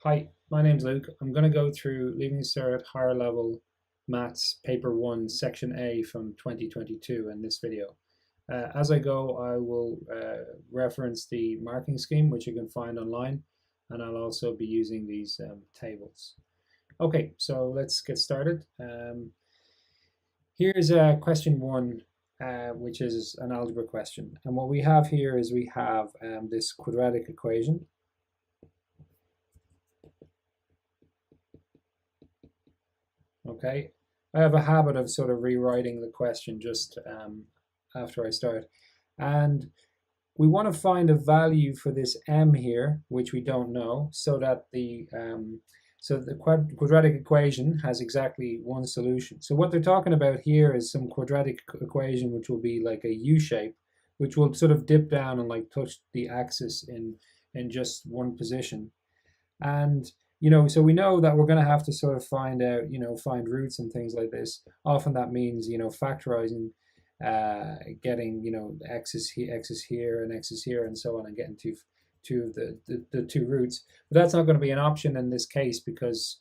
Hi, my name's Luke. I'm going to go through Leaving Cert Higher Level Maths Paper 1, Section A from 2022 in this video. As I go, I will reference the marking scheme, which you can find online, and I'll also be using these tables. Okay, so let's get started. Here's question 1, which is an algebra question. And what we have here is we have this quadratic equation. Okay, I have a habit of sort of rewriting the question just after I start. And we want to find a value for this m here, which we don't know, so that the quadratic equation has exactly one solution. So what they're talking about here is some quadratic equation which will be like a U shape, which will sort of dip down and like touch the axis in just one position. And so we know that we're going to have to sort of find out, find roots and things like this. Often that means, factorizing, getting, x is here and x is here and so on, and getting two of the two roots. But that's not going to be an option in this case because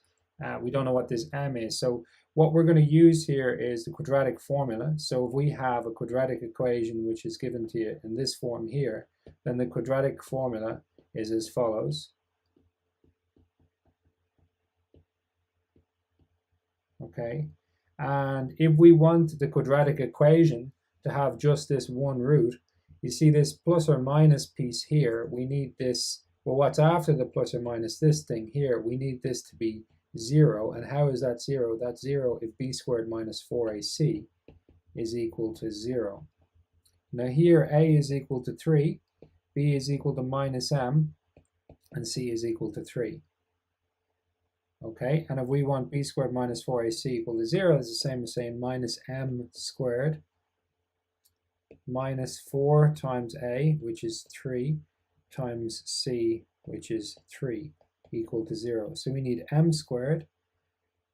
we don't know what this m is. So what we're going to use here is the quadratic formula. So if we have a quadratic equation which is given to you in this form here, then the quadratic formula is as follows. Okay, and if we want the quadratic equation to have just this one root, you see this plus or minus piece here, we need this, well, what's after the plus or minus, this thing here, we need this to be 0. And how is that 0? That's 0 if b squared minus 4ac is equal to 0. Now here a is equal to 3, b is equal to minus m, and c is equal to 3. Okay, and if we want b squared minus 4ac equal to 0, it's the same as saying minus m squared minus 4 times a, which is 3, times c, which is 3, equal to 0. So we need m squared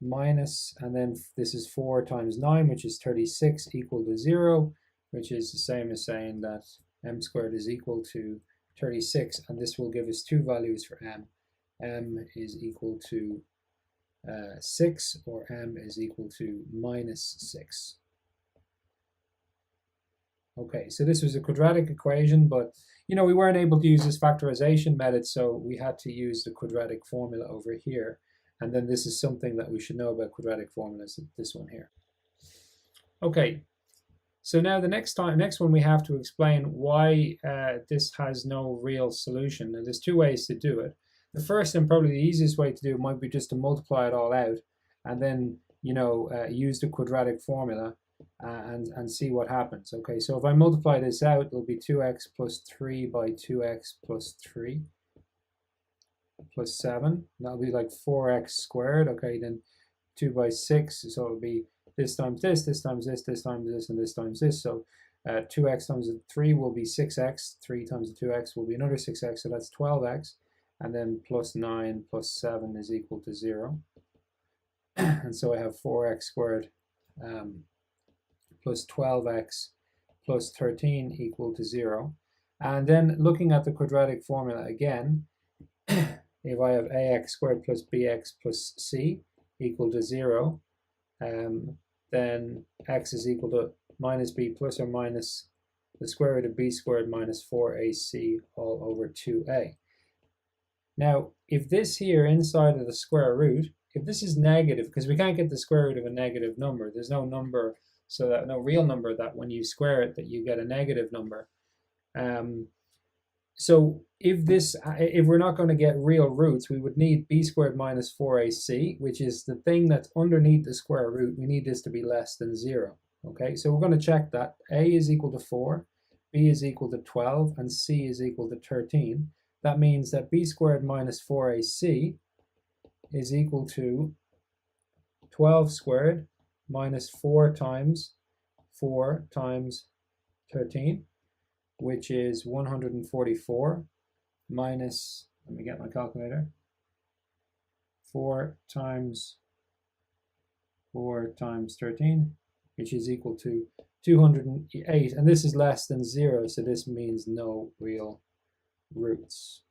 minus, and then this is 4 times 9, which is 36, equal to 0, which is the same as saying that m squared is equal to 36, and this will give us two values for m. M is equal to 6, or m is equal to minus 6. Okay, so this was a quadratic equation, but we weren't able to use this factorization method, so we had to use the quadratic formula over here. And then this is something that we should know about quadratic formulas, this one here. Okay, so now the next one we have to explain why this has no real solution. And there's two ways to do it. The first and probably the easiest way to do it might be just to multiply it all out and then, use the quadratic formula and see what happens. Okay, so if I multiply this out, it'll be 2x plus 3 by 2x plus 3 plus 7. That'll be like 4x squared. Okay, then 2 by 6, so it'll be this times this, this times this, this times this, and this times this. So 2x times 3 will be 6x, 3 times 2x will be another 6x, so that's 12x. And then plus 9 plus 7 is equal to 0. And so I have 4x squared plus 12x plus 13 equal to 0. And then looking at the quadratic formula again, if I have ax squared plus bx plus c equal to 0, then x is equal to minus b plus or minus the square root of b squared minus 4ac all over 2a. Now, if this here inside of the square root, if this is negative, because we can't get the square root of a negative number, there's no number, so that no real number that when you square it that you get a negative number. So if we're not going to get real roots, we would need b squared minus 4ac, which is the thing that's underneath the square root. We need this to be less than 0. Okay, so we're going to check that. A is equal to 4, b is equal to 12, and c is equal to 13. That means that b squared minus 4ac is equal to 12 squared minus 4 times 13, which is 144, minus, let me get my calculator, 4 times 13, which is equal to 208. And this is less than 0, so this means no real roots.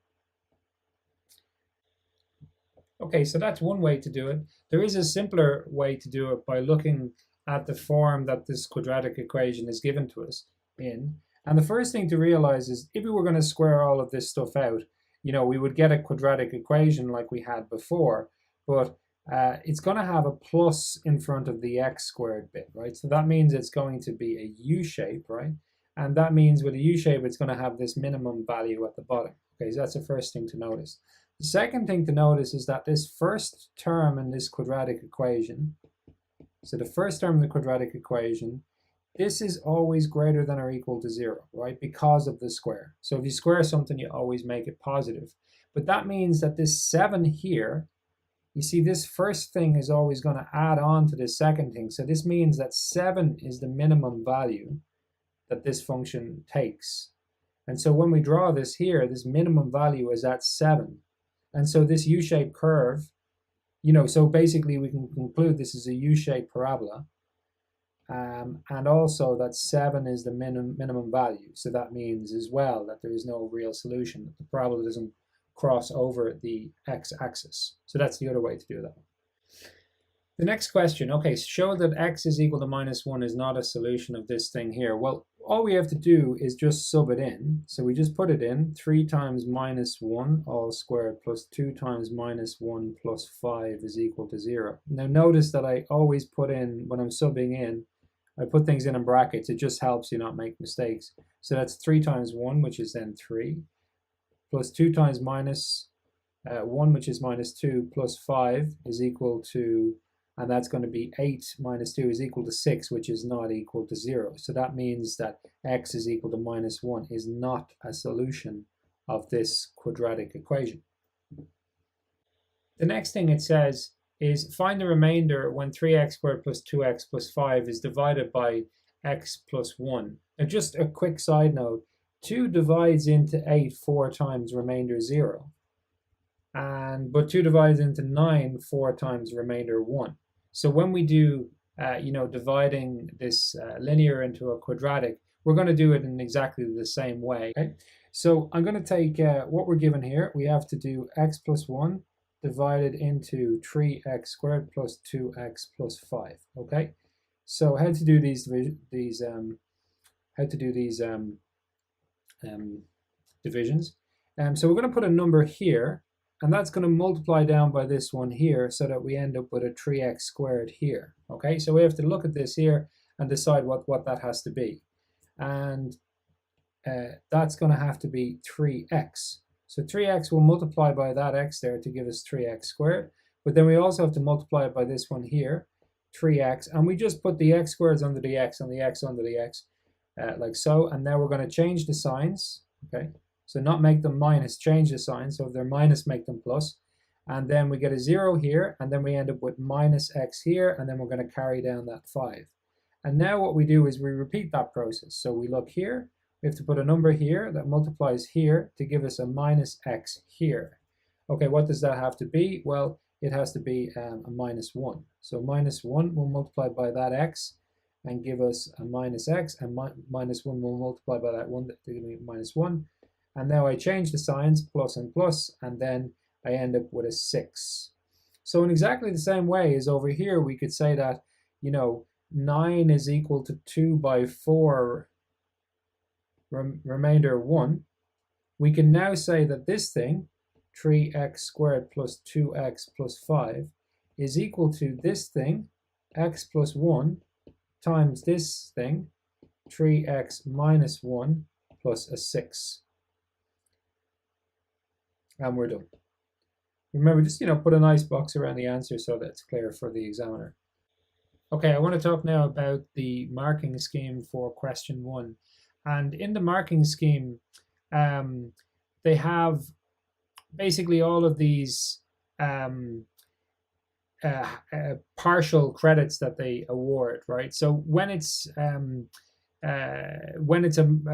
Okay, so that's one way to do it. There is a simpler way to do it by looking at the form that this quadratic equation is given to us in. And the first thing to realize is if we were going to square all of this stuff out, we would get a quadratic equation like we had before, but it's going to have a plus in front of the x squared bit, right? So that means it's going to be a u shape, right? And that means with a u shape, it's going to have this minimum value at the bottom. Okay, so that's the first thing to notice. The second thing to notice is that this first term in this quadratic equation, so the first term in the quadratic equation, this is always greater than or equal to 0, right? Because of the square. So if you square something, you always make it positive. But that means that this 7 here, you see this first thing is always going to add on to this second thing. So this means that 7 is the minimum value that this function takes. And so when we draw this here, this minimum value is at 7. And so this U-shaped curve, so basically we can conclude this is a U-shaped parabola. And also that 7 is the minimum value. So that means as well that there is no real solution, that the parabola doesn't cross over the x-axis. So that's the other way to do that. The next question, okay, show that x is equal to -1 is not a solution of this thing here. Well, all we have to do is just sub it in. So we just put it in, 3 times -1 all squared plus 2 times -1 plus 5 is equal to 0. Now notice that I always put in, when I'm subbing in, I put things in brackets. It just helps you not make mistakes. So that's 3 times 1, which is then 3, plus 2 times -1, which is -2, plus 5 is equal to, and that's going to be 8 minus 2 is equal to 6, which is not equal to 0. So that means that x is equal to -1 is not a solution of this quadratic equation. The next thing it says is find the remainder when 3x squared plus 2x plus 5 is divided by x plus 1. Now just a quick side note, 2 divides into 8 4 times, remainder 0. But 2 divides into 9 4 times, remainder 1. So when we do, dividing this linear into a quadratic, we're going to do it in exactly the same way. Okay? So I'm going to take what we're given here. We have to do x plus 1 divided into 3x squared plus 2x plus 5. Okay. So how to do these divisions? So we're going to put a number here. And that's going to multiply down by this one here so that we end up with a 3x squared here. Okay, so we have to look at this here and decide what that has to be. And that's going to have to be 3x. So 3x will multiply by that x there to give us 3x squared. But then we also have to multiply it by this one here, 3x. And we just put the x squareds under the x and the x under the x, like so. And now we're going to change the signs. Okay. So not make them minus, change the sign. So if they're minus, make them plus. And then we get a 0 here, and then we end up with minus x here, and then we're going to carry down that 5. And now what we do is we repeat that process. So we look here, we have to put a number here that multiplies here to give us a minus x here. Okay, what does that have to be? Well, it has to be a -1. So -1 will multiply by that x and give us a minus x, and -1 will multiply by that 1 to give me -1. And now I change the signs, plus and plus, and then I end up with a 6. So in exactly the same way as over here, we could say that, 9 is equal to 2 by 4, remainder 1. We can now say that this thing, 3x squared plus 2x plus 5, is equal to this thing, x plus 1, times this thing, 3x minus 1 plus a 6. And we're done. Remember, just put a nice box around the answer so that it's clear for the examiner. Okay, I want to talk now about the marking scheme for question 1. And in the marking scheme, they have basically all of these partial credits that they award, right? So when it's a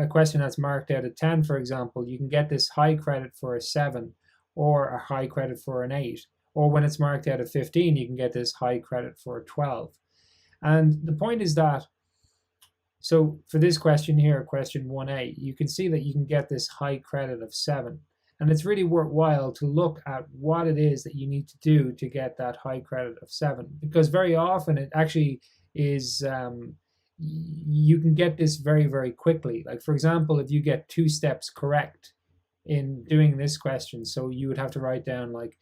question that's marked out of 10, for example, you can get this high credit for a 7 or a high credit for an 8. Or when it's marked out of 15, you can get this high credit for a 12. And the point is that, so for this question here, question 1a, you can see that you can get this high credit of 7. And it's really worthwhile to look at what it is that you need to do to get that high credit of 7, because very often it actually is, you can get this very, very quickly. Like, for example, if you get 2 steps correct in doing this question, so you would have to write down, like,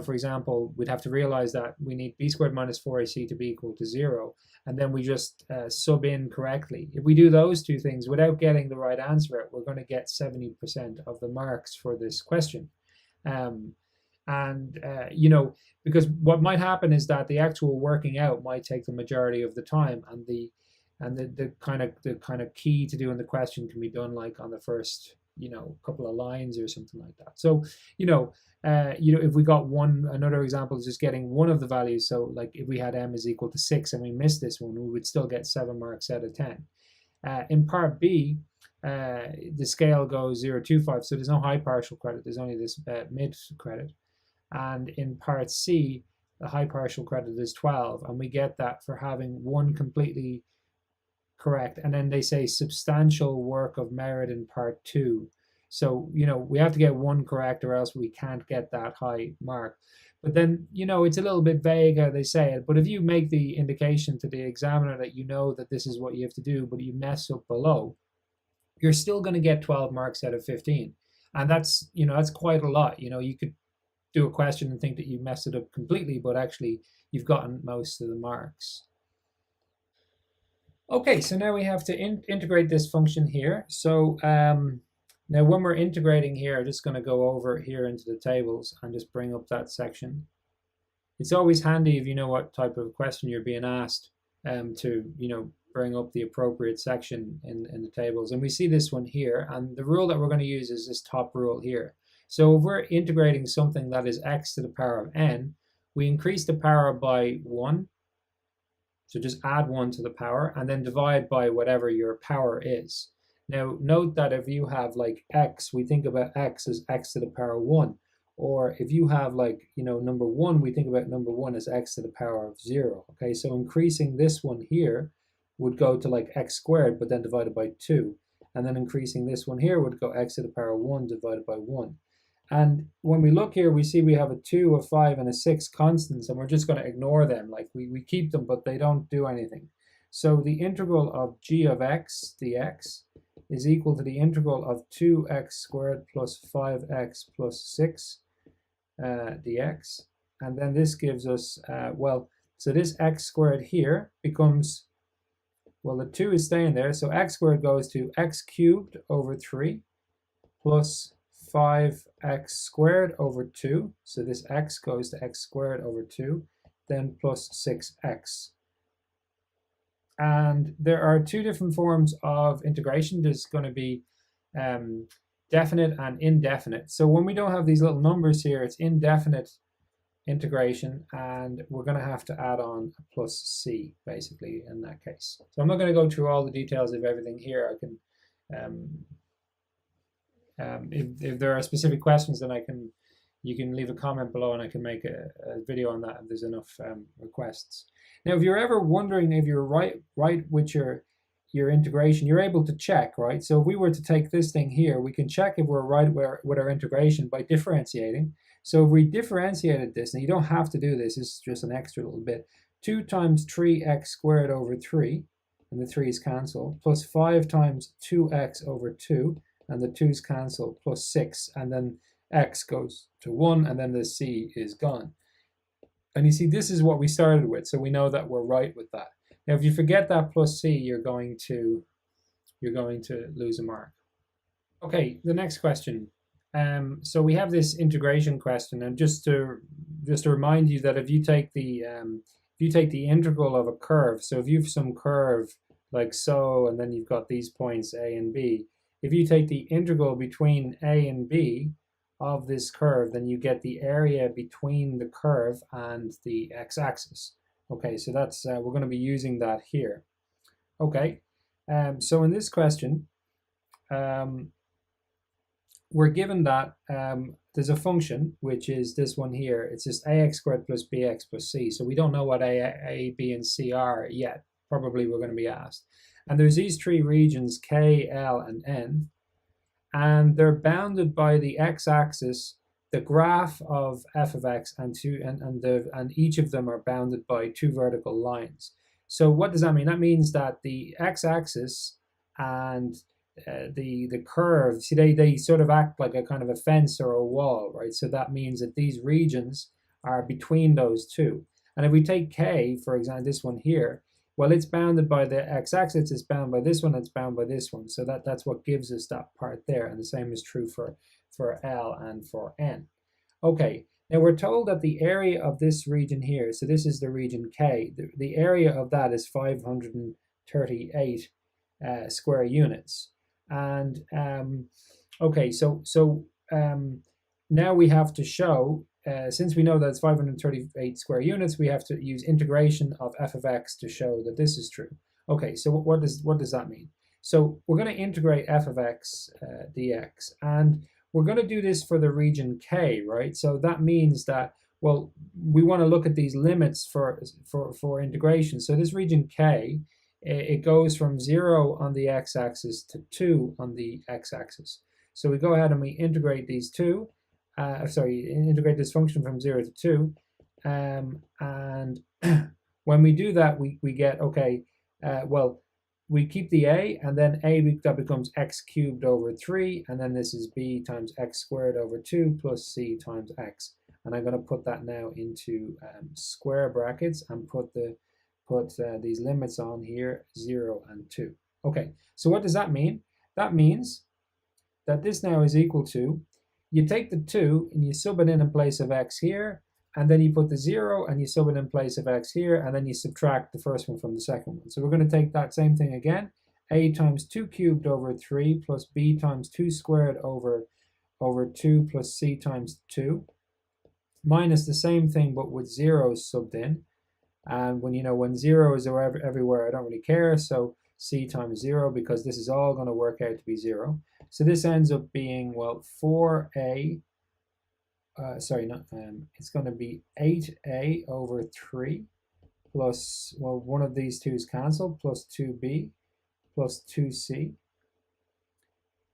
for example, we'd have to realize that we need b squared minus 4ac to be equal to 0, and then we just sub in correctly. If we do those 2 things without getting the right answer, we're going to get 70% of the marks for this question. Because what might happen is that the actual working out might take the majority of the time, and the kind of key to doing the question can be done like on the first couple of lines or something like that. So if we got another example is just getting one of the values. So like if we had m is equal to 6 and we missed this one, we would still get 7 marks out of 10. In part B, the scale goes 0 to 5, so there's no high partial credit, there's only this mid credit. And in part C, the high partial credit is 12, and we get that for having one completely correct. And then they say substantial work of merit in part 2. So, we have to get 1 correct or else we can't get that high mark. But then, it's a little bit vague how they say it. But if you make the indication to the examiner that that this is what you have to do, but you mess up below, you're still going to get 12 marks out of 15. And that's, that's quite a lot. You could do a question and think that you messed it up completely, but actually you've gotten most of the marks. Okay, so now we have to integrate this function here. So now when we're integrating here, I'm just going to go over here into the tables and just bring up that section. It's always handy if you know what type of question you're being asked to bring up the appropriate section in the tables. And we see this one here, and the rule that we're going to use is this top rule here. So if we're integrating something that is x to the power of n, we increase the power by 1. So just add 1 to the power and then divide by whatever your power is. Now note that if you have like x, we think about x as x to the power 1. Or if you have like, number 1, we think about number 1 as x to the power of 0. Okay, so increasing this one here would go to like x squared, but then divided by 2. And then increasing this one here would go x to the power 1 divided by 1. And when we look here, we see we have a 2, a 5, and a 6 constants, and we're just going to ignore them. Like we keep them, but they don't do anything. So the integral of g of x dx is equal to the integral of 2x squared plus 5x plus 6 dx. And then this gives us, so this x squared here becomes, the 2 is staying there, so x squared goes to x cubed over 3 plus 5x squared over 2, so this x goes to x squared over 2, then plus 6x. And there are 2 different forms of integration. There's going to be definite and indefinite. So when we don't have these little numbers here, it's indefinite integration, and we're going to have to add on a plus c, basically, in that case. So I'm not going to go through all the details of everything here. I can if there are specific questions, then you can leave a comment below and I can make a video on that if there's enough requests. Now, if you're ever wondering if you're right with your integration, you're able to check, right? So if we were to take this thing here, we can check if we're right with our integration by differentiating. So if we differentiated this, and you don't have to do this, it's just an extra little bit, 2 times 3x squared over 3, and the 3's cancel, plus 5 times 2x over 2, and the 2's cancel, plus 6, and then x goes to 1, and then the c is gone. And you see, this is what we started with, so we know that we're right with that. Now, if you forget that plus c, you're going to lose a mark. Okay, the next question. So we have this integration question, and just to remind you that if you take the integral of a curve, so if you've some curve like so, and then you've got these points a and b, if you take the integral between a and b of this curve, then you get the area between the curve and the x-axis. Okay, so that's we're going to be using that here. Okay, so in this question, we're given that there's a function, which is this one here. It's just ax squared plus bx plus c. So we don't know what a, b, and c are yet. Probably we're going to be asked. And there's these 3 regions, K, L, and N. and they're bounded by the x-axis, the graph of f of x, and each of them are bounded by two vertical lines. So what does that mean? That means that the x-axis and the curve, see, they sort of act like a kind of a fence or a wall, right? So that means that these regions are between those two. And if we take k, for example, this one here, well, it's bounded by the x-axis, it's bound by this one, it's bound by this one. So that's what gives us that part there. And the same is true for L and for N. Okay, now we're told that the area of this region here, so this is the region K, the area of that is 538 square units. And okay, so now we have to show, since we know that it's 538 square units, we have to use integration of f of x to show that this is true. Okay, so what does that mean? So we're going to integrate f of x dx, and we're going to do this for the region K, right? So that means that, well, we want to look at these limits for integration. So this region K, it goes from 0 on the x-axis to 2 on the x-axis. So we go ahead and we integrate these two, integrate this function from 0 to 2. And when we do that, we get, okay, well, we keep the a, and then that becomes x cubed over 3, and then this is b times x squared over 2 plus c times x. And I'm going to put that now into square brackets and put these limits on here, 0 and 2. Okay, so what does that mean? That means that this now is equal to, you take the 2 and you sub it in place of x here, and then you put the 0 and you sub it in place of x here, and then you subtract the first one from the second one. So we're going to take that same thing again, a times 2 cubed over 3 plus b times 2 squared over 2 plus c times 2, minus the same thing but with zeros subbed in. And when 0 is everywhere, I don't really care, so c times 0, because this is all going to work out to be 0. So this ends up being, well, 4a, it's going to be 8a over 3 plus, well, one of these two is cancelled, plus 2b plus 2c.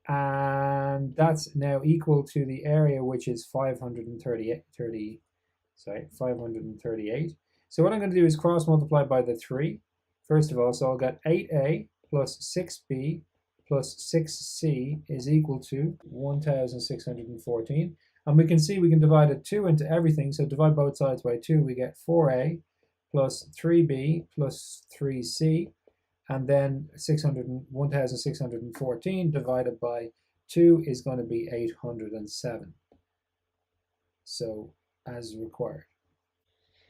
And that's now equal to the area, which is 538. So what I'm going to do is cross multiply by the 3, first of all. So I'll get 8a plus 6b plus 6c is equal to 1,614. And we can see we can divide a 2 into everything. So divide both sides by 2, we get 4a plus 3b plus 3c. And then 1,614 divided by 2 is going to be 807. So as required.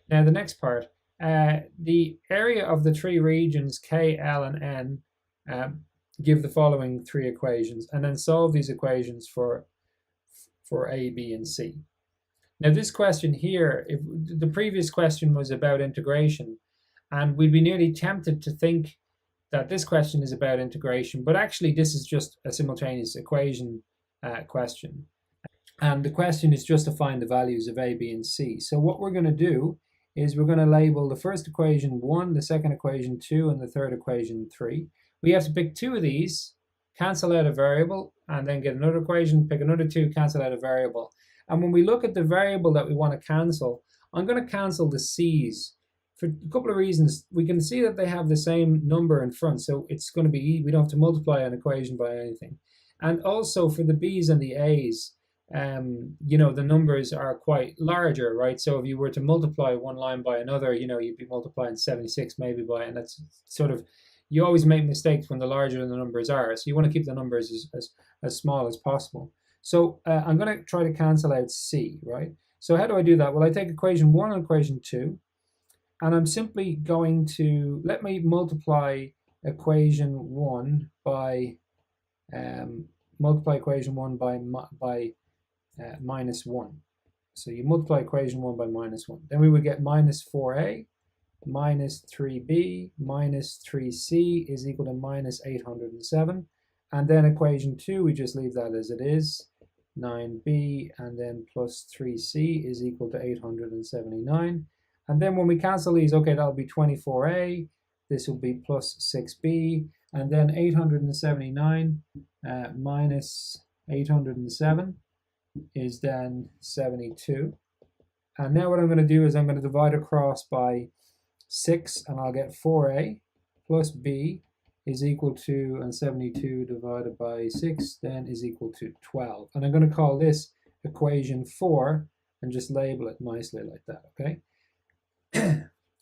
Now the next part, the area of the three regions K, L, and N give the following three equations, and then solve these equations for A, B, and C. Now this question here, if the previous question was about integration, and we'd be nearly tempted to think that this question is about integration, but actually this is just a simultaneous equation question. And the question is just to find the values of A, B, and C. So what we're going to do is we're going to label the first equation 1, the second equation 2, and the third equation 3. We have to pick two of these, cancel out a variable, and then get another equation, pick another 2, cancel out a variable. And when we look at the variable that we want to cancel, I'm going to cancel the C's for a couple of reasons. We can see that they have the same number in front, so it's going to be, we don't have to multiply an equation by anything. And also for the B's and the A's, the numbers are quite larger, right? So if you were to multiply one line by another, you'd be multiplying 76 maybe by, and that's sort of, you always make mistakes when the larger the numbers are. So you want to keep the numbers as small as possible. So I'm going to try to cancel out C, right? So how do I do that? Well, I take equation 1 and equation 2, and I'm simply going to, let me multiply equation 1 by, minus 1. So you multiply equation 1 by minus 1. Then we would get minus 4a minus 3b minus 3c is equal to minus 807. And then equation 2, we just leave that as it is, 9b, and then plus 3c is equal to 879. And then when we cancel these, okay, that'll be 24a, this will be plus 6b, and then 879 minus 807 is then 72. And now what I'm going to do is I'm going to divide across by 6, and I'll get 4a plus b is equal to, and 72 divided by 6 then is equal to 12. And I'm going to call this equation 4 and just label it nicely like that, okay?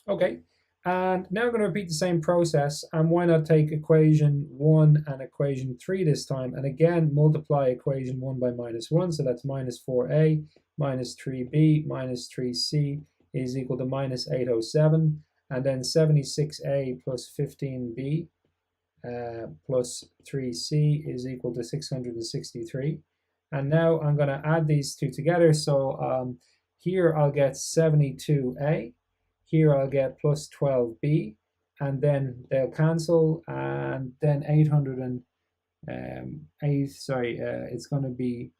Okay, and now I'm going to repeat the same process, and why not take equation 1 and equation 3 this time, and again multiply equation 1 by minus 1, so that's minus 4a minus 3b minus 3c is equal to minus 807, and then 76a plus 15b plus 3c is equal to 663. And now I'm going to add these two together, so here I'll get 72a, here I'll get plus 12b, and then they'll cancel, and then it's going to be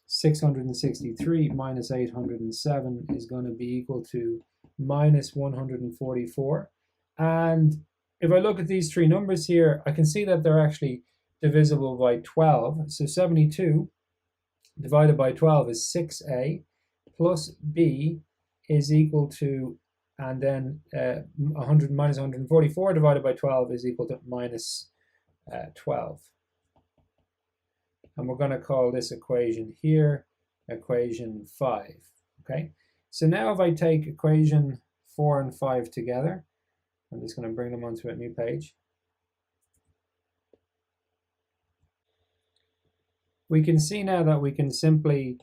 663 minus 807 is going to be equal to minus 144. And if I look at these three numbers here, I can see that they're actually divisible by 12. So 72 divided by 12 is 6a, plus b is equal to, and then 100 minus 144 divided by 12 is equal to minus 12. And we're going to call this equation here equation 5. Okay, so now if I take equation 4 and 5 together, I'm just going to bring them onto a new page. We can see now that we can simply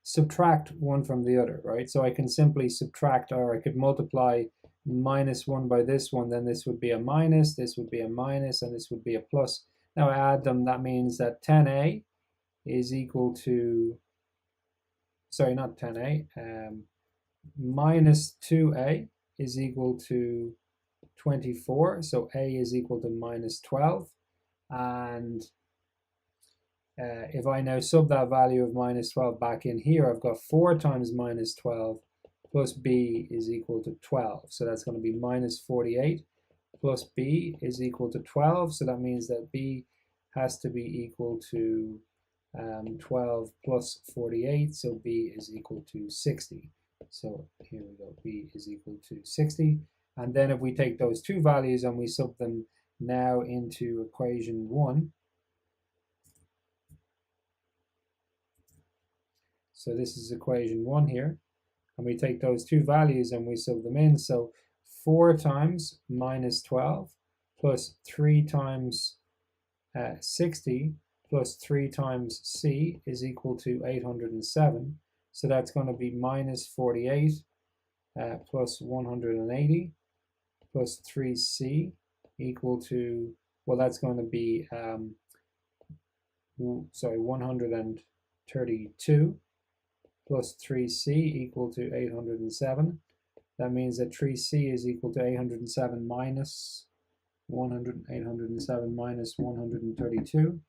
subtract one from the other, right? So I can simply subtract, or I could multiply minus 1 by this one, then this would be a minus, this would be a minus, and this would be a plus. Now I add them, that means that 10a is equal to, sorry, not 10a, minus 2a is equal to 24, so a is equal to minus 12, and if I now sub that value of minus 12 back in here, I've got 4 times minus 12 plus b is equal to 12. So that's going to be minus 48 plus b is equal to 12. So that means that b has to be equal to 12 plus 48. So b is equal to 60. So here we go, b is equal to 60. And then if we take those two values and we sub them now into equation 1, so this is equation 1 here, and we take those two values and we sub them in. So 4 times minus 12 plus 3 times 60 plus 3 times c is equal to 807. So that's going to be minus 48 plus 180 plus 3c equal to, well, that's going to be, 132 plus 3c equal to 807. That means that 3c is equal to 807 minus 807 minus 132,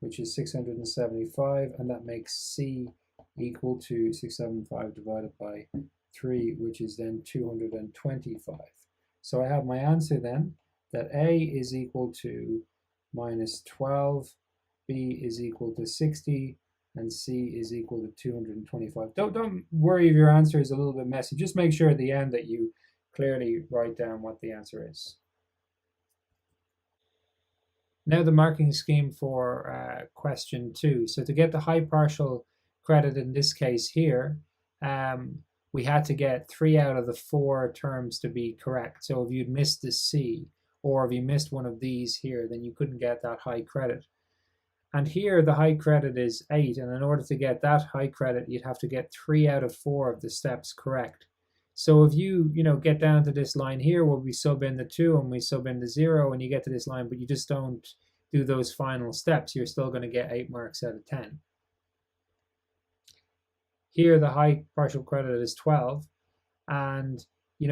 which is 675, and that makes c equal to 675 divided by 3, which is then 225. So I have my answer then, that a is equal to minus 12, b is equal to 60, and c is equal to 225. Don't worry if your answer is a little bit messy. Just make sure at the end that you clearly write down what the answer is. Now the marking scheme for question 2. So to get the high partial credit in this case here, we had to get 3 out of the 4 terms to be correct. So if you'd missed the c, or if you missed one of these here, then you couldn't get that high credit. And here the high credit is 8, and in order to get that high credit, you'd have to get 3 out of 4 of the steps correct. So if you get down to this line here where we sub in the 2 and we sub in the 0, and you get to this line, but you just don't do those final steps, you're still going to get 8 marks out of 10. Here the high partial credit is 12, and in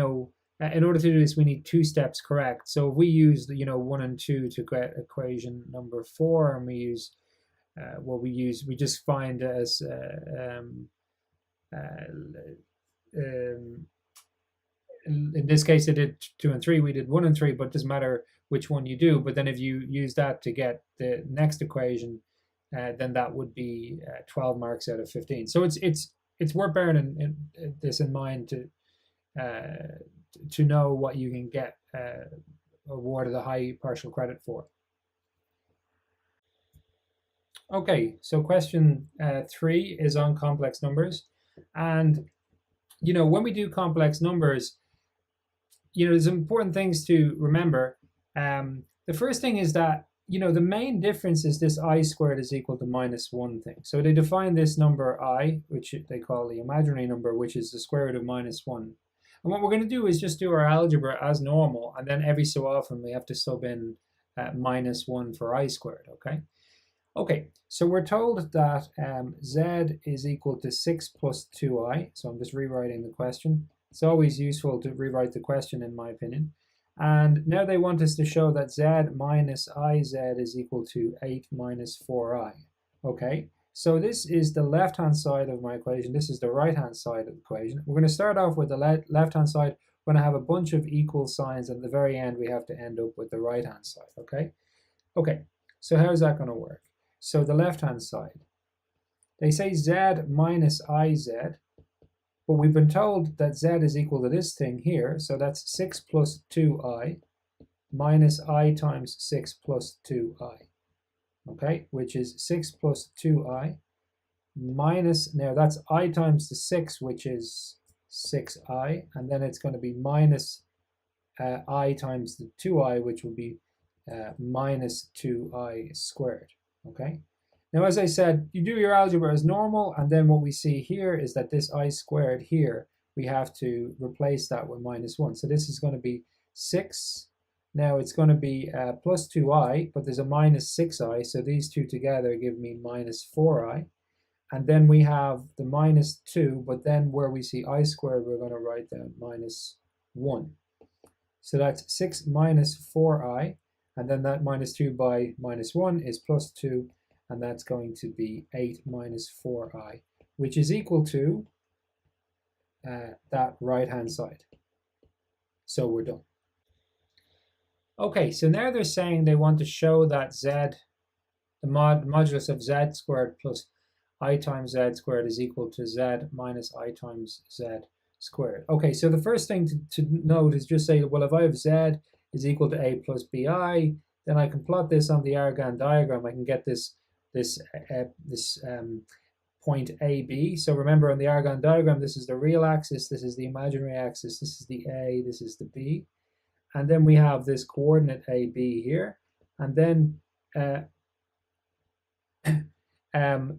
order to do this, we need 2 steps correct. So if we use 1 and 2 to get equation number 4, and we use we just find as in this case it did 2 and 3, we did 1 and 3, but it doesn't matter which one you do. But then if you use that to get the next equation, then that would be 12 marks out of 15. So it's worth bearing this in mind to know what you can get awarded a high partial credit for. Okay, so question 3 is on complex numbers. And, you know, when we do complex numbers, you know, there's important things to remember. The first thing is that, you know, the main difference is this I squared is equal to -1 thing. So they define this number I, which they call the imaginary number, which is the square root of -1. And what we're going to do is just do our algebra as normal, and then every so often we have to sub in -1 for I squared, okay? Okay, so we're told that z is equal to 6 plus 2i. So I'm just rewriting the question. It's always useful to rewrite the question, in my opinion. And now they want us to show that z minus iz is equal to 8 minus 4i. Okay, so this is the left-hand side of my equation. This is the right-hand side of the equation. We're going to start off with the left-hand side. We're going to have a bunch of equal signs, and at the very end we have to end up with the right-hand side, okay? Okay, so how is that going to work? So the left-hand side, they say z minus iz, but we've been told that z is equal to this thing here, so that's 6 plus 2i minus I times 6 plus 2i, okay, which is 6 plus 2i minus, now that's I times the 6, which is 6i, and then it's going to be minus I times the 2i, which will be minus 2i squared. Okay, now as I said, you do your algebra as normal, and then what we see here is that this I squared here, we have to replace that with -1. So this is going to be 6. Now it's going to be plus 2i, but there's a minus 6i, so these two together give me minus 4i. And then we have the -2, but then where we see I squared, we're going to write down -1. So that's 6 minus 4i. And then that -2 by -1 is +2, and that's going to be 8 minus 4i, which is equal to that right-hand side. So we're done. Okay, so now they're saying they want to show that z, the modulus of z squared plus I times z squared is equal to z minus I times z squared. Okay, so the first thing to note is just say, well, if I have z is equal to a plus bi, then I can plot this on the Argand diagram. I can get this point AB. So remember, on the Argand diagram, this is the real axis, this is the imaginary axis, this is the A, this is the B, and then we have this coordinate AB here, and then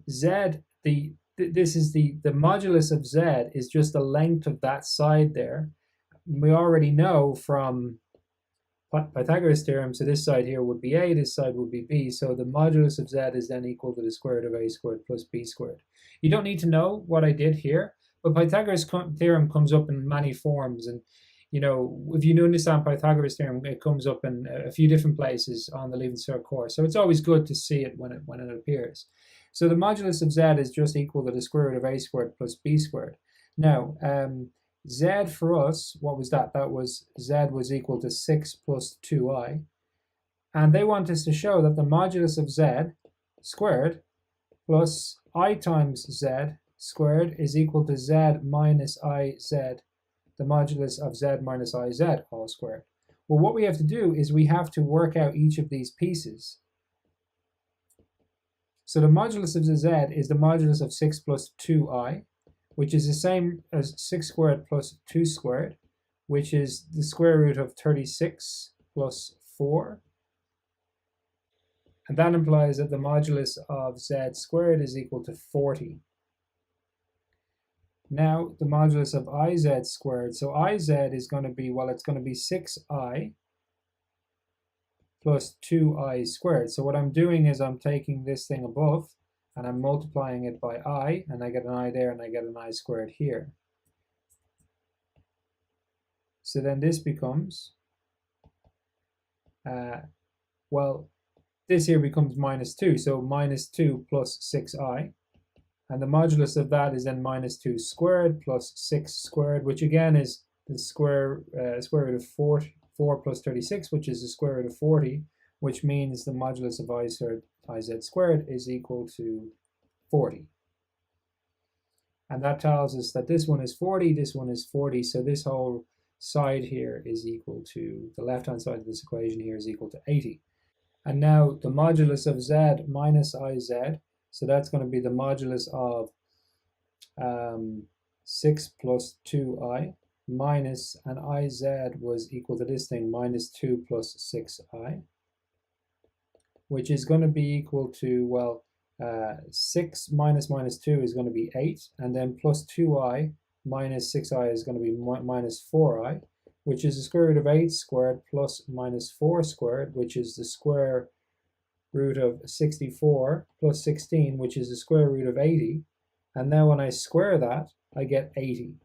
z, this is the modulus of z is just the length of that side there. We already know from Pythagoras theorem, so this side here would be a, this side would be b, so the modulus of z is then equal to the square root of a squared plus b squared. You don't need to know what I did here, but Pythagoras theorem comes up in many forms, and you know, if you understand Pythagoras theorem, it comes up in a few different places on the Leaving Cert course, so it's always good to see it when it appears. So the modulus of z is just equal to the square root of a squared plus b squared. Now, z for us, what was that? That was z was equal to 6 plus 2i. And they want us to show that the modulus of z squared plus I times z squared is equal to z minus iz, the modulus of z minus iz all squared. Well, what we have to do is we have to work out each of these pieces. So the modulus of z is the modulus of 6 plus 2i, which is the same as 6 squared plus 2 squared, which is the square root of 36 plus 4. And that implies that the modulus of z squared is equal to 40. Now the modulus of iz squared, so iz is going to be, well, it's going to be 6i plus 2i squared. So what I'm doing is I'm taking this thing above, and I'm multiplying it by I, and I get an I there, and I get an I squared here. So then this becomes, well, this here becomes -2, so -2 plus 6i, and the modulus of that is then -2 squared plus 6 squared, which again is the square root of 4 plus 36, which is the square root of 40, which means the modulus of iz squared is equal to 40. And that tells us that this one is 40, this one is 40, so this whole side here is equal to, the left-hand side of this equation here is equal to 80. And now the modulus of z minus iz, so that's going to be the modulus of 6 plus 2i minus, and iz was equal to this thing, minus 2 plus 6i, which is going to be equal to, well, 6 minus minus 2 is going to be 8, and then plus 2i minus 6i is going to be minus 4i, which is the square root of 8 squared plus minus 4 squared, which is the square root of 64 plus 16, which is the square root of 80. And now when I square that, I get 80.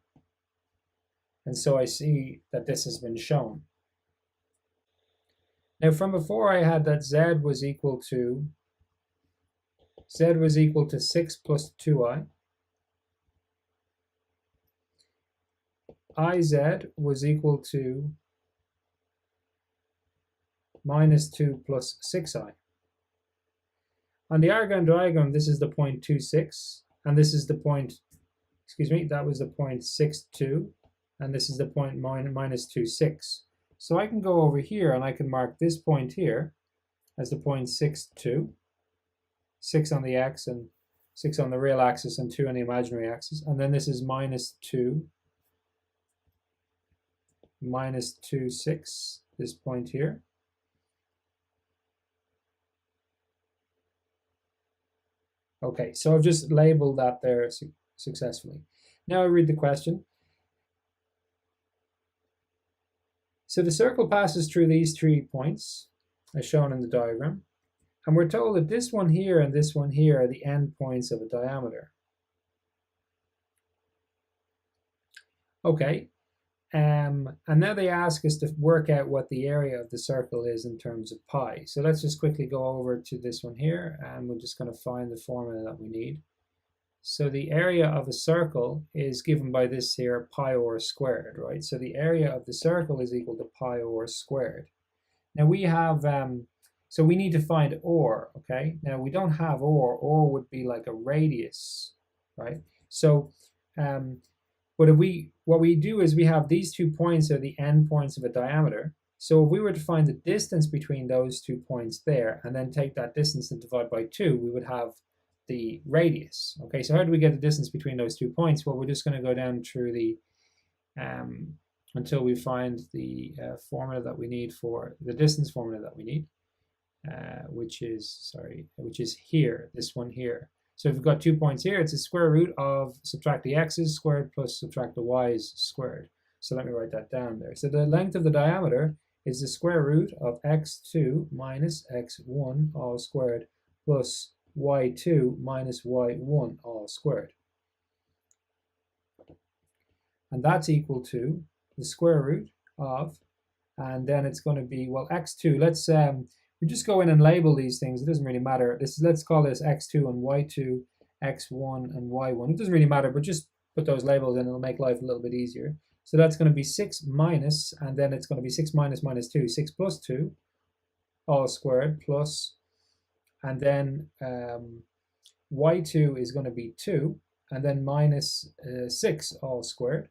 And so I see that this has been shown. Now from before I had that z was equal to 6 plus 2i. iz was equal to minus 2 plus 6i. On the Argand diagram, this is the point 26, and this is the point, excuse me, that was the point 6,2, and this is the point minus 2, 6. So I can go over here and I can mark this point here as the point 6,2, 6 on the x and 6 on the real axis and 2 on the imaginary axis, and then this is minus 2, minus 2, 6, this point here. Okay, so I've just labeled that there successfully. Now I read the question. So the circle passes through these 3 points, as shown in the diagram, and we're told that this one here and this one here are the endpoints of a diameter. Okay, and now they ask us to work out what the area of the circle is in terms of pi. So let's just quickly go over to this one here, and we're just going to find the formula that we need. So the area of a circle is given by this here, pi r squared, right? So the area of the circle is equal to pi r squared. Now we have, so we need to find r, okay? Now we don't have r would be like a radius, right? So, but what we do is we have these 2 points are the endpoints of a diameter. So if we were to find the distance between those 2 points there, and then take that distance and divide by 2, we would have the radius. Okay, so how do we get the distance between those 2 points? Well, we're just going to go down through the, until we find the formula that we need for, the distance formula that we need, which is here, this one here. So if we've got 2 points here, it's the square root of subtract the x's squared plus subtract the y's squared. So let me write that down there. So the length of the diameter is the square root of x2 minus x1 all squared plus y2 minus y1 all squared. And that's equal to the square root of, and then it's going to be, well, x2, let's we just go in and label these things. It doesn't really matter. Let's call this x2 and y2, x1 and y1. It doesn't really matter, but just put those labels in. It'll make life a little bit easier. So that's going to be 6 minus, and then it's going to be 6 minus minus 2, 6 plus 2, all squared, plus, and then y2 is going to be 2, and then minus 6 all squared,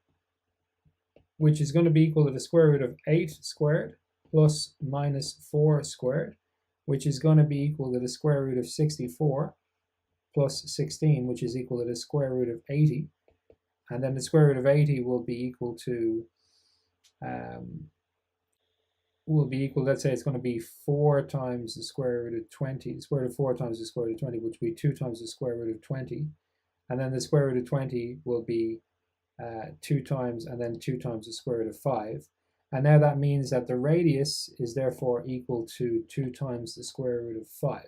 which is going to be equal to the square root of 8 squared plus minus 4 squared, which is going to be equal to the square root of 64 plus 16, which is equal to the square root of 80. And then the square root of 80 will be equal to, let's say it's going to be 4 times the square root of 20, the square root of 4 times the square root of 20, which will be 2 times the square root of 20. And then the square root of 20 will be 2 times, and then 2 times the square root of 5. And now that means that the radius is therefore equal to 2 times the square root of 5,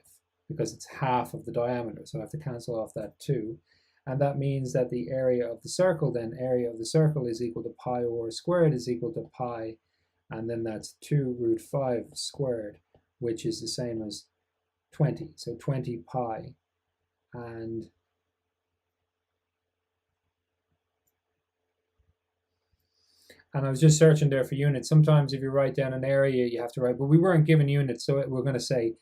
because it's half of the diameter. So I have to cancel off that 2. And that means that the area of the circle, then, area of the circle is equal to pi r squared is equal to pi, and then that's 2 root 5 squared, which is the same as 20. So 20 pi. And And I was just searching there for units. Sometimes if you write down an area, you have to write, but we weren't given units, so we're going to say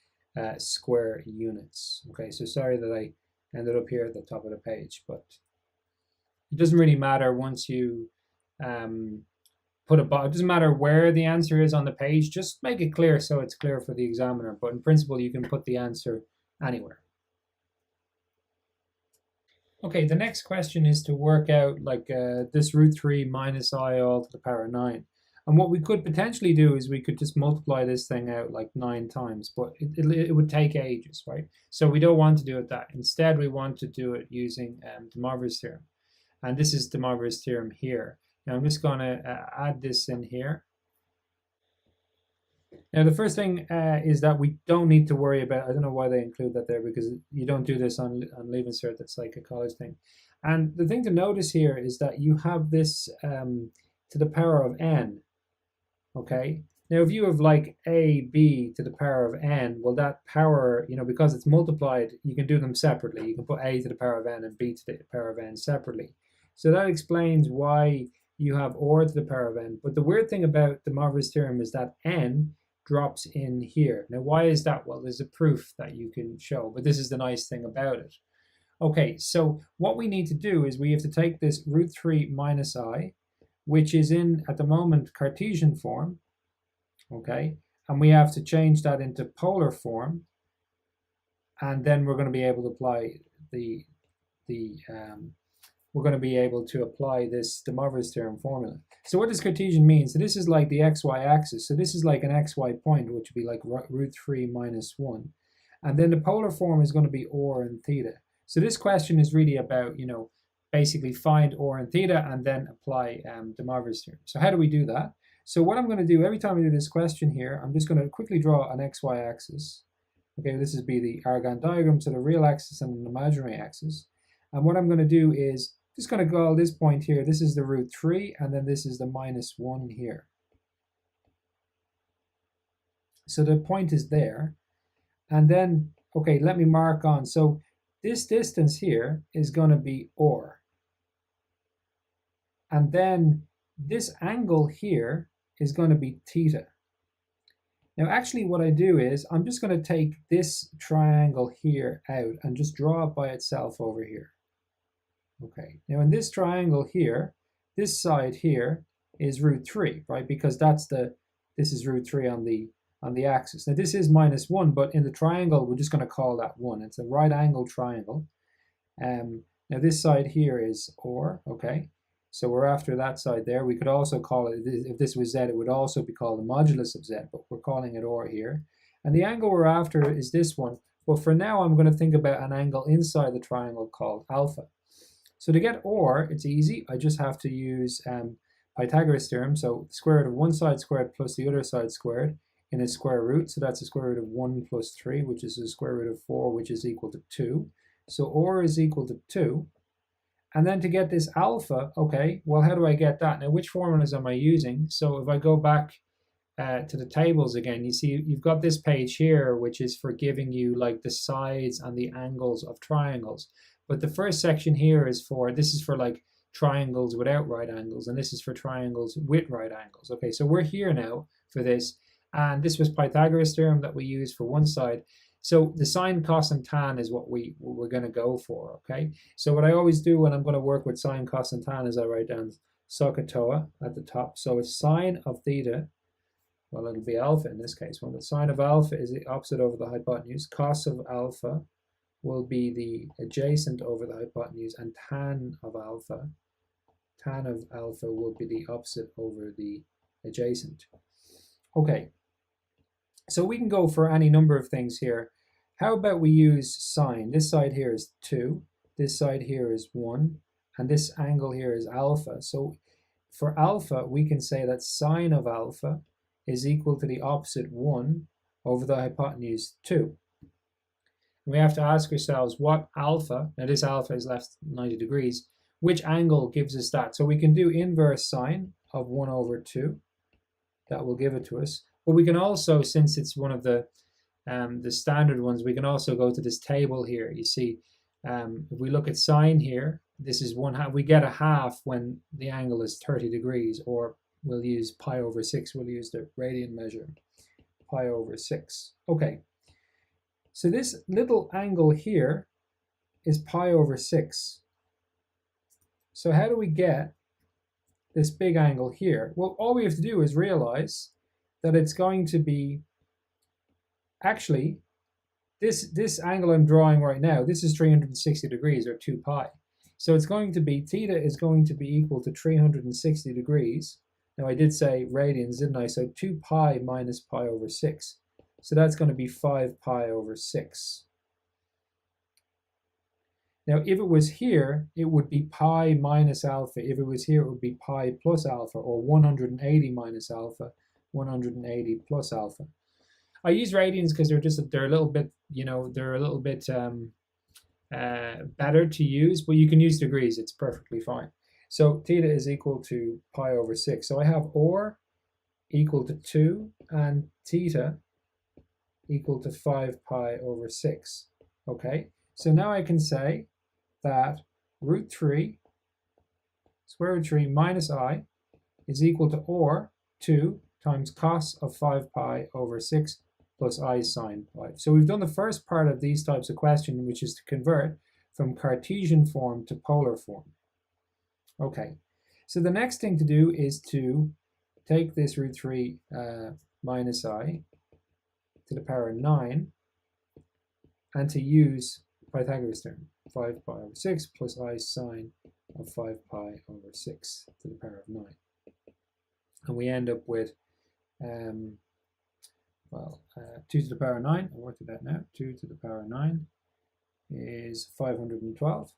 square units. Okay, so sorry that I ended up here at the top of the page, but it doesn't really matter once you put a box. It doesn't matter where the answer is on the page, just make it clear so it's clear for the examiner. But in principle, you can put the answer anywhere. Okay, the next question is to work out like this root 3 minus I all to the power of 9. And what we could potentially do is we could just multiply this thing out like 9 times, but it would take ages, right? So we don't want to do it that. Instead, we want to do it using De Moivre's theorem. And this is De Moivre's theorem here. Now I'm just going to add this in here. Now the first thing is that we don't need to worry about, I don't know why they include that there, because you don't do this on Leaving Cert, that's like a college thing. And the thing to notice here is that you have this to the power of n, okay? Now if you have like a, b to the power of n, well that power, you know, because it's multiplied, you can do them separately. You can put a to the power of n and b to the power of n separately. So that explains why you have or to the power of n. But the weird thing about De Moivre's theorem is that n drops in here. Now, why is that? Well, there's a proof that you can show, but this is the nice thing about it. Okay, so what we need to do is we have to take this root 3 minus I, which is in, at the moment, Cartesian form, okay, and we have to change that into polar form, and then we're going to be able to apply we're going to be able to apply this De Moivre's theorem formula. So what does Cartesian mean? So this is like the xy axis. So this is like an xy point, which would be like root 3 minus 1. And then the polar form is going to be or and theta. So this question is really about, you know, basically find or and theta and then apply De Moivre's theorem. So how do we do that? So what I'm going to do, every time I do this question here, I'm just going to quickly draw an xy axis. Okay, this is be the Argand diagram, so the real axis and an imaginary axis. And what I'm going to do is just going to call this point here, this is the root 3, and then this is the minus 1 here. So the point is there. And then, okay, let me mark on. So this distance here is going to be or. And then this angle here is going to be theta. Now actually what I do is, I'm just going to take this triangle here out and just draw it by itself over here. Okay, now in this triangle here, this side here is root 3, right? Because that's this is root 3 on the axis. Now this is minus 1, but in the triangle, we're just going to call that 1. It's a right angle triangle. Now this side here is or, okay? So we're after that side there. We could also call it, if this was z, it would also be called the modulus of z, but we're calling it or here. And the angle we're after is this one. But for now, I'm going to think about an angle inside the triangle called alpha. So to get or, it's easy. I just have to use Pythagoras theorem. So the square root of one side squared plus the other side squared in a square root. So that's the square root of 1 plus 3, which is the square root of 4, which is equal to 2. So or is equal to 2. And then to get this alpha, okay, well, how do I get that? Now, which formulas am I using? So if I go back to the tables again, you see you've got this page here, which is for giving you like the sides and the angles of triangles. But the first section here is this is for like triangles without right angles, and this is for triangles with right angles. Okay, so we're here now for this, and this was Pythagoras theorem that we used for one side. So the sine, cos, and tan is what we're going to go for, okay? So what I always do when I'm going to work with sine, cos, and tan is I write down SOHCAHTOA at the top. So it's sine of theta, well, it'll be alpha in this case. When the sine of alpha is the opposite over the hypotenuse, cos of alpha will be the adjacent over the hypotenuse, and tan of alpha will be the opposite over the adjacent. Okay, so we can go for any number of things here. How about we use sine? This side here is 2, this side here is 1, and this angle here is alpha. So for alpha, we can say that sine of alpha is equal to the opposite 1 over the hypotenuse 2. We have to ask ourselves what alpha, now this alpha is left 90 degrees, which angle gives us that? So we can do inverse sine of 1 over 2. That will give it to us. But we can also, since it's one of the standard ones, we can also go to this table here. You see, if we look at sine here, this is 1/2. We get a half when the angle is 30 degrees, or we'll use pi over 6, we'll use the radian measure, pi over 6. Okay, so this little angle here is pi over 6. So how do we get this big angle here? Well, all we have to do is realize that it's going to be, actually, this angle I'm drawing right now, this is 360 degrees, or 2 pi. So it's going to be, theta is going to be equal to 360 degrees. Now I did say radians, didn't I? So 2 pi minus pi over 6. So that's going to be 5 pi over 6. Now if it was here, it would be pi minus alpha. If it was here, it would be pi plus alpha, or 180 minus alpha, 180 plus alpha. I use radians because they're a little bit, they're a little bit better to use, but you can use degrees, it's perfectly fine. So theta is equal to pi over 6. So I have or equal to 2 and theta equal to 5 pi over 6. Okay, so now I can say that root 3 square root 3 minus I is equal to or 2 times cos of 5 pi over 6 plus I sine pi. So we've done the first part of these types of question, which is to convert from Cartesian form to polar form. Okay, so the next thing to do is to take this root 3 minus I to the power of 9 and to use Pythagoras theorem, 5 pi over 6 plus I sine of 5 pi over 6 to the power of 9. And we end up with 2 to the power of 9, I'll work with that now, 2 to the power of 9 is 512.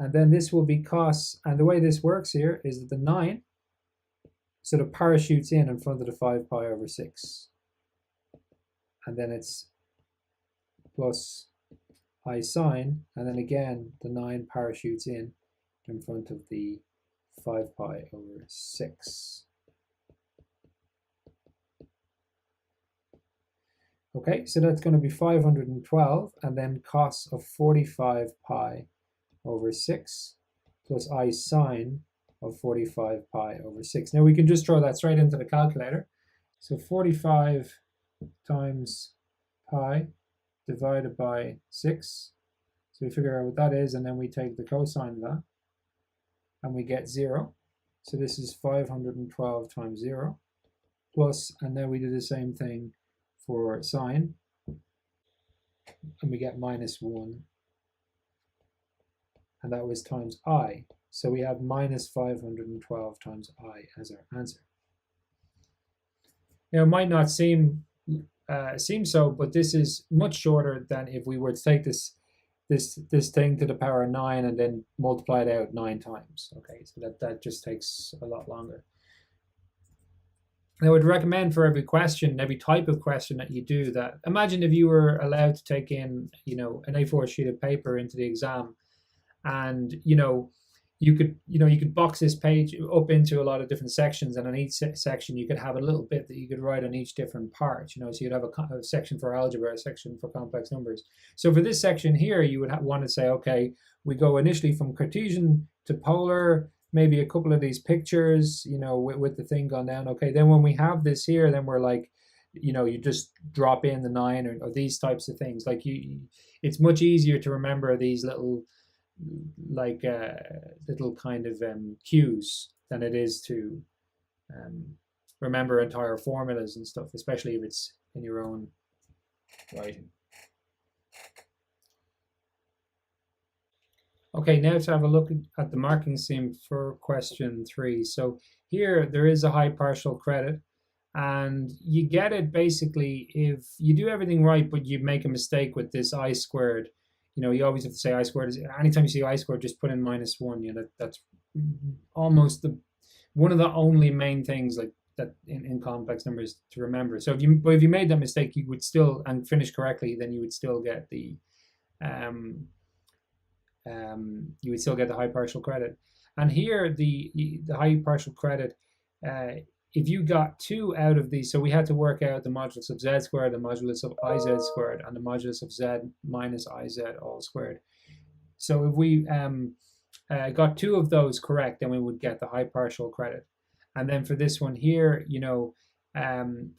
And then this will be cos, and the way this works here is that the 9 sort of parachutes in front of the 5 pi over 6. And then it's plus I sine, and then again the 9 parachutes in front of the 5 pi over 6. Okay, so that's going to be 512, and then cos of 45 pi over 6 plus I sine of 45 pi over 6. Now we can just throw that straight into the calculator. So 45 times pi divided by 6. So we figure out what that is, and then we take the cosine of that, and we get 0. So this is 512 times 0 plus, and then we do the same thing for sine, and we get minus 1, and that was times I. So we have minus 512 times I as our answer. Now it might not seem so, but this is much shorter than if we were to take this thing to the power of 9 and then multiply it out 9 times. Okay, so that just takes a lot longer. I would recommend for every question, every type of question that you do, that imagine if you were allowed to take in, an A4 sheet of paper into the exam, and you could box this page up into a lot of different sections, and on each section you could have a little bit that you could write on each different part. So you'd have a section for algebra, a section for complex numbers. So for this section here, you would want to say, okay, we go initially from Cartesian to polar, maybe a couple of these pictures, with the thing gone down. Okay, then when we have this here, then we're like, you just drop in the 9 or these types of things. Like it's much easier to remember these little kind of cues than it is to remember entire formulas and stuff, especially if it's in your own writing. Okay, now to have a look at the marking scheme for question 3. So here there is a high partial credit, and you get it basically if you do everything right, but you make a mistake with this I squared. You always have to say I squared. Anytime you see I squared, just put in minus 1. That's almost one of the only main things like that in complex numbers to remember. So if you made that mistake, you would still, and finish correctly, then you would still get the high partial credit. And here the high partial credit, if you got 2 out of these, so we had to work out the modulus of z squared, the modulus of iz squared, and the modulus of z minus iz all squared. So if we got 2 of those correct, then we would get the high partial credit. And then for this one here, you know,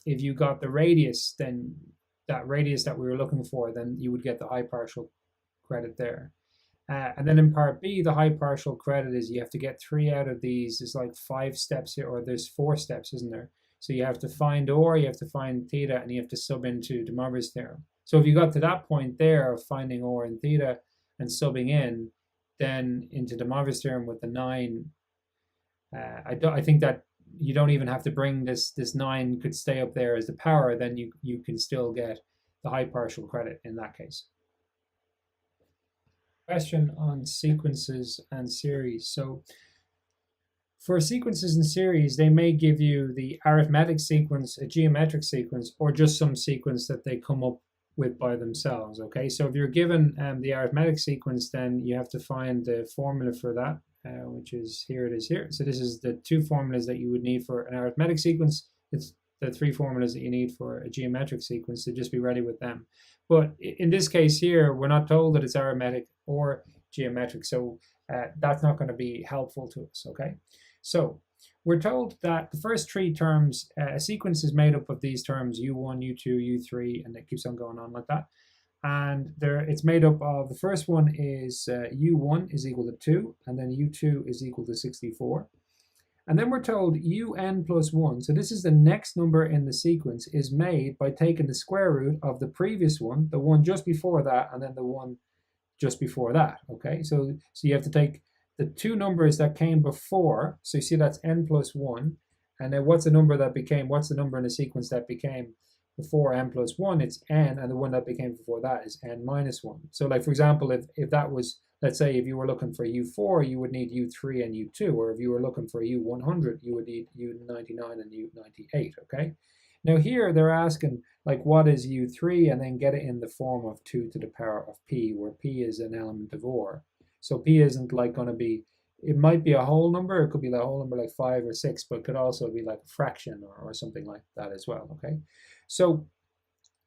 if you got the radius, then that radius that we were looking for, then you would get the high partial credit there. And then in part B, the high partial credit is you have to get 3 out of these. There's like 5 steps here, or there's 4 steps, isn't there? So you have to find OR, you have to find theta, and you have to sub into De Moivre's theorem. So if you got to that point there of finding OR and theta and subbing in, then into De Moivre's theorem with the 9, I think that you don't even have to bring this 9 could stay up there as the power, then you can still get the high partial credit in that case. Question on sequences and series. So for sequences and series, they may give you the arithmetic sequence, a geometric sequence, or just some sequence that they come up with by themselves. Okay, so if you're given the arithmetic sequence, then you have to find the formula for that, which is here. It is here. So this is the 2 formulas that you would need for an arithmetic sequence. It's the 3 formulas that you need for a geometric sequence, so just be ready with them. But in this case here, we're not told that it's arithmetic or geometric, so that's not going to be helpful to us, okay? So we're told that the first 3 terms, a sequence is made up of these terms, u1, u2, u3, and it keeps on going on like that. And it's made up of, the first one is u1 is equal to 2, and then u2 is equal to 64. And then we're told un plus 1, so this is the next number in the sequence, is made by taking the square root of the previous one, the one just before that, and then the one just before that, okay? So you have to take the 2 numbers that came before, so you see that's n plus 1, and then what's the number in the sequence that became before n plus 1? It's n, and the one that became before that is n minus 1. So like, for example, if that was, let's say if you were looking for u4, you would need u3 and u2, or if you were looking for u100, you would need u99 and u98, okay? Now here they're asking, like, what is u3, and then get it in the form of 2 to the power of p, where p is an element of OR. So p isn't like going to be, it might be a whole number, it could be like a whole number like 5 or 6, but it could also be like a fraction or something like that as well, okay? So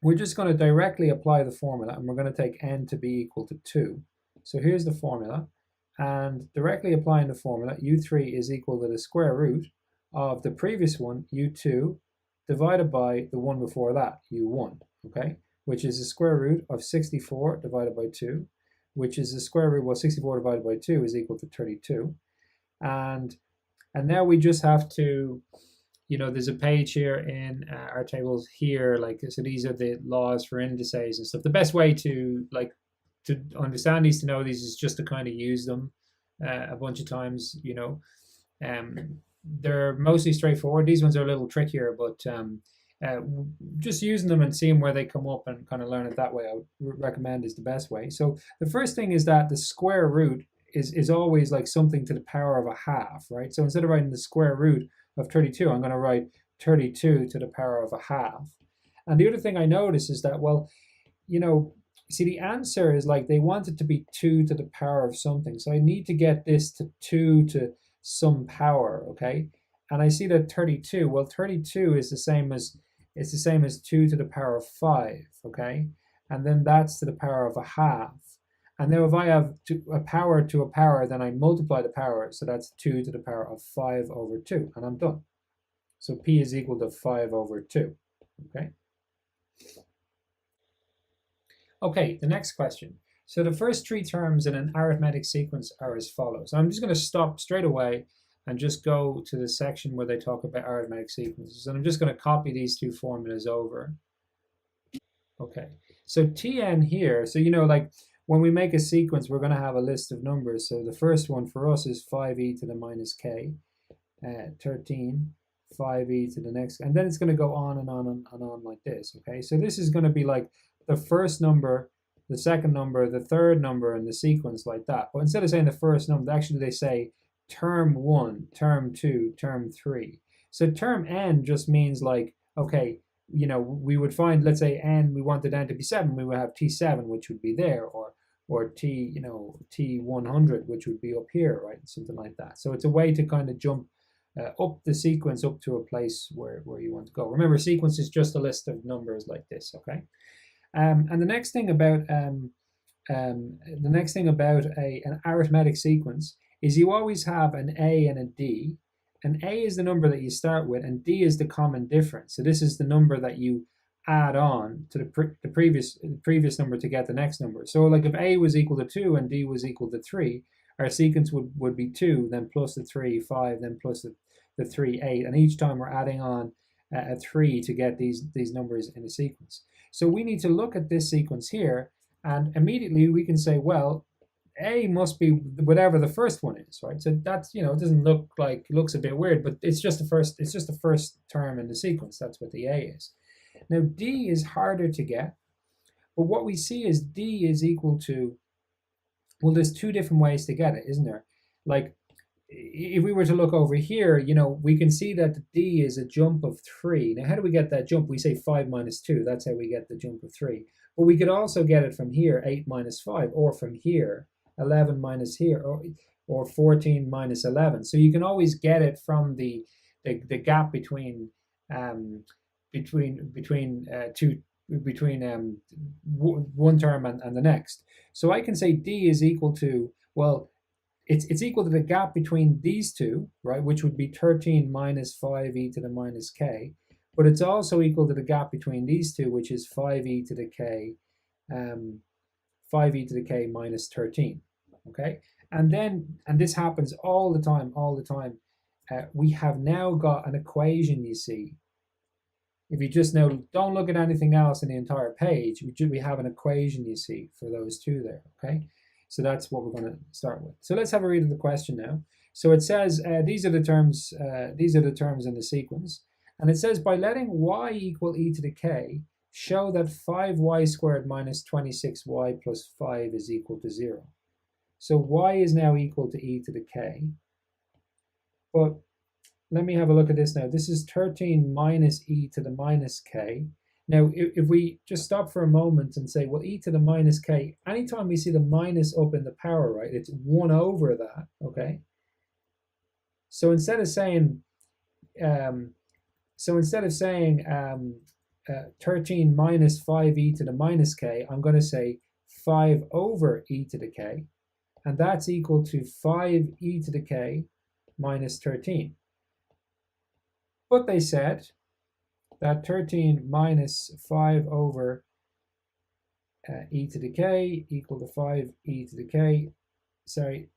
we're just going to directly apply the formula, and we're going to take n to be equal to 2. So here's the formula, and directly applying the formula, u3 is equal to the square root of the previous one, u2, divided by the one before that, u1, okay? Which is the square root of 64 divided by 2, which is the square root, well, 64 divided by 2 is equal to 32. And now we just have to, you know, there's a page here in our tables here, like, so these are the laws for indices and stuff. The best way to, like, to understand these, to know these, is just to kind of use them a bunch of times, you know. They're mostly straightforward. These ones are a little trickier, but just using them and seeing where they come up and kind of learn it that way, I would recommend, is the best way. So the first thing is that the square root is always like something to the power of a half, right? So instead of writing the square root of 32, I'm going to write 32 to the power of a half. And the other thing I notice is that, well, you know, see, the answer is like they want it to be 2 to the power of something. So I need to get this to 2 to some power, okay? And I see that 32, well, 32 is the same as 2 to the power of 5, okay? And then that's to the power of a half. And now if I have a power to a power, then I multiply the power, so that's 2 to the power of 5 over 2, and I'm done. So p is equal to 5 over 2, okay? Okay, the next question. So the first 3 terms in an arithmetic sequence are as follows. I'm just going to stop straight away and just go to the section where they talk about arithmetic sequences. And I'm just going to copy these 2 formulas over. Okay, so Tn here, so you know, like when we make a sequence, we're going to have a list of numbers. So the first one for us is 5e to the minus k, 13, 5e to the next, and then it's going to go on and on and on like this, okay? So this is going to be like the first number, the second number, the third number in the sequence like that. But instead of saying the first number, actually they say term 1, term 2, term 3. So term n just means like, okay, you know, we would find, let's say n, we wanted n to be 7, we would have t7, which would be there, or t, you know, t100, which would be up here, right? Something like that. So it's a way to kind of jump up the sequence up to a place where you want to go. Remember, sequence is just a list of numbers like this, okay? And the next thing about an arithmetic sequence is you always have an A and a D, and a is the number that you start with, and d is the common difference. So this is the number that you add on to the previous number to get the next number. So like if a was equal to 2 and d was equal to 3, our sequence would be 2, then plus the 3, 5, then plus the 3, 8, and each time we're adding on a 3 to get these numbers in a sequence. So we need to look at this sequence here, and immediately we can say, well, a must be whatever the first one is, right? So that's, it doesn't look like, it looks a bit weird, but it's just the first term in the sequence. That's what the a is. Now d is harder to get, but what we see is d is equal to, well, there's two different ways to get it, isn't there? Like if we were to look over here, we can see that the d is a jump of 3. Now how do we get that jump? We say 5 minus 2, that's how we get the jump of 3. But we could also get it from here, 8 minus 5, or from here, 11 minus here, or 14 minus 11. So you can always get it from the gap between one term and the next. So I can say d is equal to, well, it's equal to the gap between these two, right, which would be 13 minus 5e to the minus k, but it's also equal to the gap between these two, which is 5e to the k, 5e to the k minus 13, okay? And this happens all the time, we have now got an equation, you see. If you just now don't look at anything else in the entire page, we have an equation, you see, for those two there, okay? So that's what we're going to start with. So let's have a read of the question now. So it says, these are the terms in the sequence. And it says, by letting y equal e to the k, show that 5y squared minus 26y plus 5 is equal to 0. So y is now equal to e to the k. But let me have a look at this now. This is 13 minus e to the minus k. Now, if we just stop for a moment and say, well, e to the minus k, anytime we see the minus up in the power, right, it's 1 over that, okay? So instead of saying, 13 minus 5e to the minus k, I'm going to say 5 over e to the k, and that's equal to 5e to the k minus 13. But they said that 13 minus 5 over e to the k equal to 5e to the k. Sorry,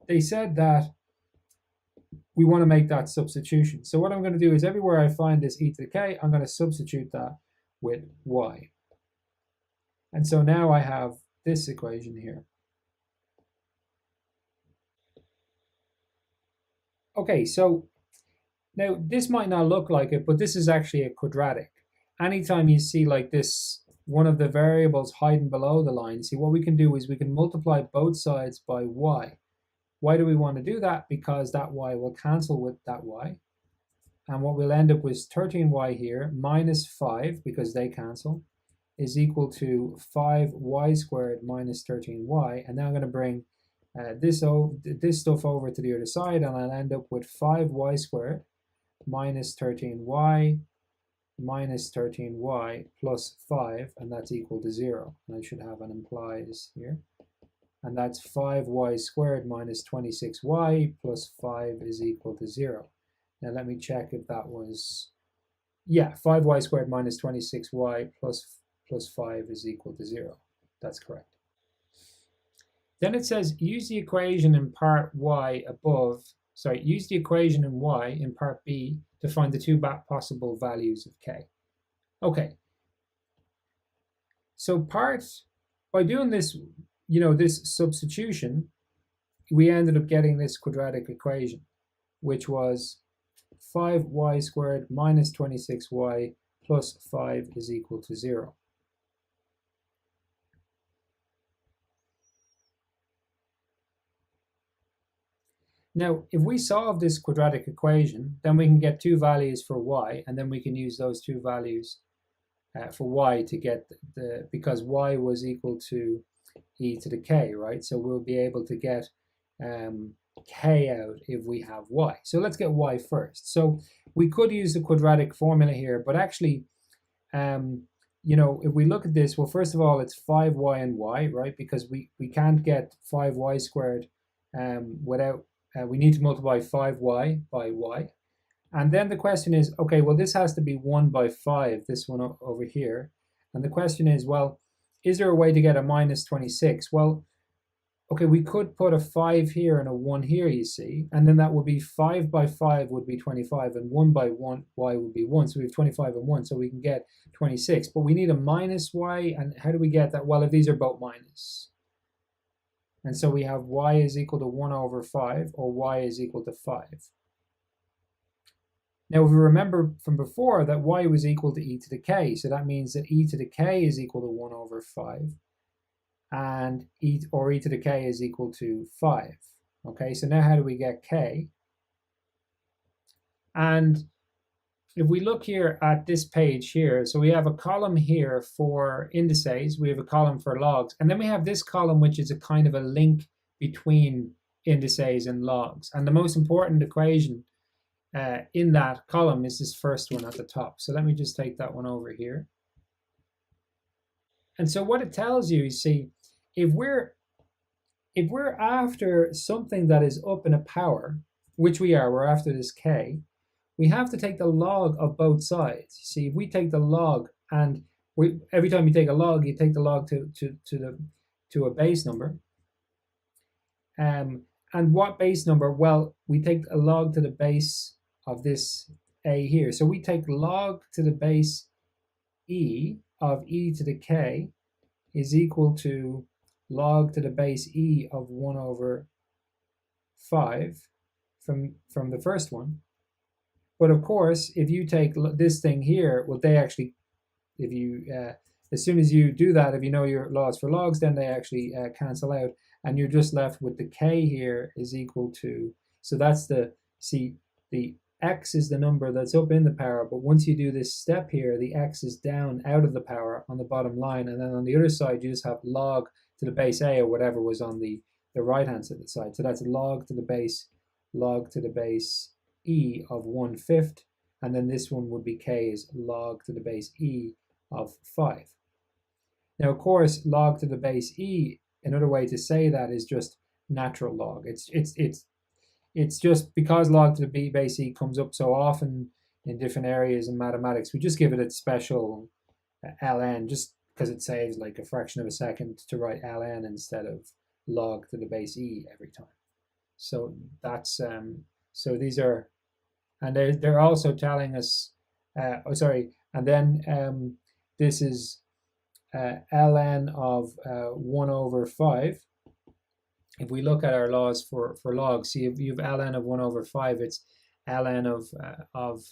they said that we want to make that substitution. So what I'm going to do is everywhere I find this e to the k, I'm going to substitute that with y. And so now I have this equation here. Okay, so now this might not look like it, but this is actually a quadratic. Anytime you see like this, one of the variables hiding below the line, see what we can do is we can multiply both sides by y. Why do we want to do that? Because that y will cancel with that y. And what we'll end up with is 13y here minus 5, because they cancel, is equal to 5y squared minus 13y. And now I'm going to bring this stuff over to the other side, and I'll end up with 5y squared minus 13y minus 13y plus 5, and that's equal to 0. And I should have an implies here. And that's 5y squared minus 26y plus 5 is equal to 0. Now let me check if that was, yeah, 5y squared minus 26y plus 5 is equal to 0. That's correct. Then it says, use the equation in part y above, use the equation in y in part b to find the two possible values of k. Okay. So by doing this, this substitution, we ended up getting this quadratic equation, which was 5y squared minus 26y plus 5 is equal to 0. Now, if we solve this quadratic equation, then we can get two values for y, and then we can use those two values for y to get because y was equal to e to the k, right? So we'll be able to get k out if we have y. So let's get y first. So we could use the quadratic formula here, but actually, if we look at this, well, first of all, it's 5y and y, right? Because we can't get 5y squared without we need to multiply 5y by y. And then the question is, okay, well, this has to be 1 by 5, this one over here. And the question is, well, is there a way to get a minus 26? Well, okay, we could put a 5 here and a 1 here, you see, and then that would be 5 by 5 would be 25, and 1 by 1 y would be 1, so we have 25 and 1, so we can get 26. But we need a minus y, and how do we get that? Well, if these are both minus. And so we have y is equal to 1 over 5, or y is equal to 5. Now, if we remember from before that y was equal to e to the k, so that means that e to the k is equal to 1 over 5, and e to the k is equal to 5. Okay, so now how do we get k? And if we look here at this page here, so we have a column here for indices, we have a column for logs, and then we have this column which is a kind of a link between indices and logs. And the most important equation in that column is this first one at the top. So let me just take that one over here. And so what it tells you, you see, if we're after something that is up in a power, which we are, we're after this k, we have to take the log of both sides. See, if we take the log, and every time you take a log, you take the log to a base number. And what base number? Well, we take a log to the base of this a here. So we take log to the base e of e to the k is equal to log to the base e of 1 over 5 from the first one. But of course, if you take this thing here, well, they actually, if you, as soon as you do that, if you know your laws for logs, then they actually cancel out, and you're just left with the k here is equal to, so that's the, see, the x is the number that's up in the power, but once you do this step here, the x is down out of the power on the bottom line, and then on the other side, you just have log to the base a, or whatever was on the right-hand side. So that's log to the base e of 1/5, and then this one would be k is log to the base e of 5. Now, of course, log to the base e, another way to say that is just natural log. It's just because log to the base e comes up so often in different areas in mathematics, we just give it a special ln, just because it saves like a fraction of a second to write ln instead of log to the base e every time. So that's so these are, and they're also telling us, and then this is ln of 1 over 5. If we look at our laws for logs, see, if you have ln of 1 over 5, it's ln of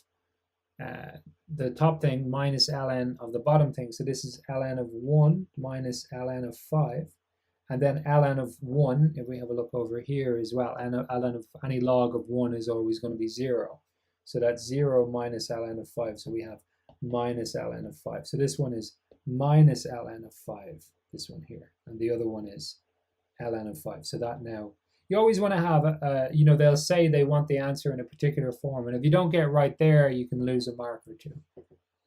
the top thing minus ln of the bottom thing. So this is ln of 1 minus ln of 5. And then ln of 1, if we have a look over here as well, ln of any log of 1 is always going to be 0. So that's 0 minus ln of 5. So we have minus ln of 5. So this one is minus ln of 5, this one here. And the other one is ln of 5. So that now, you always want to have, you know, they'll say they want the answer in a particular form. And if you don't get right there, you can lose a mark or two.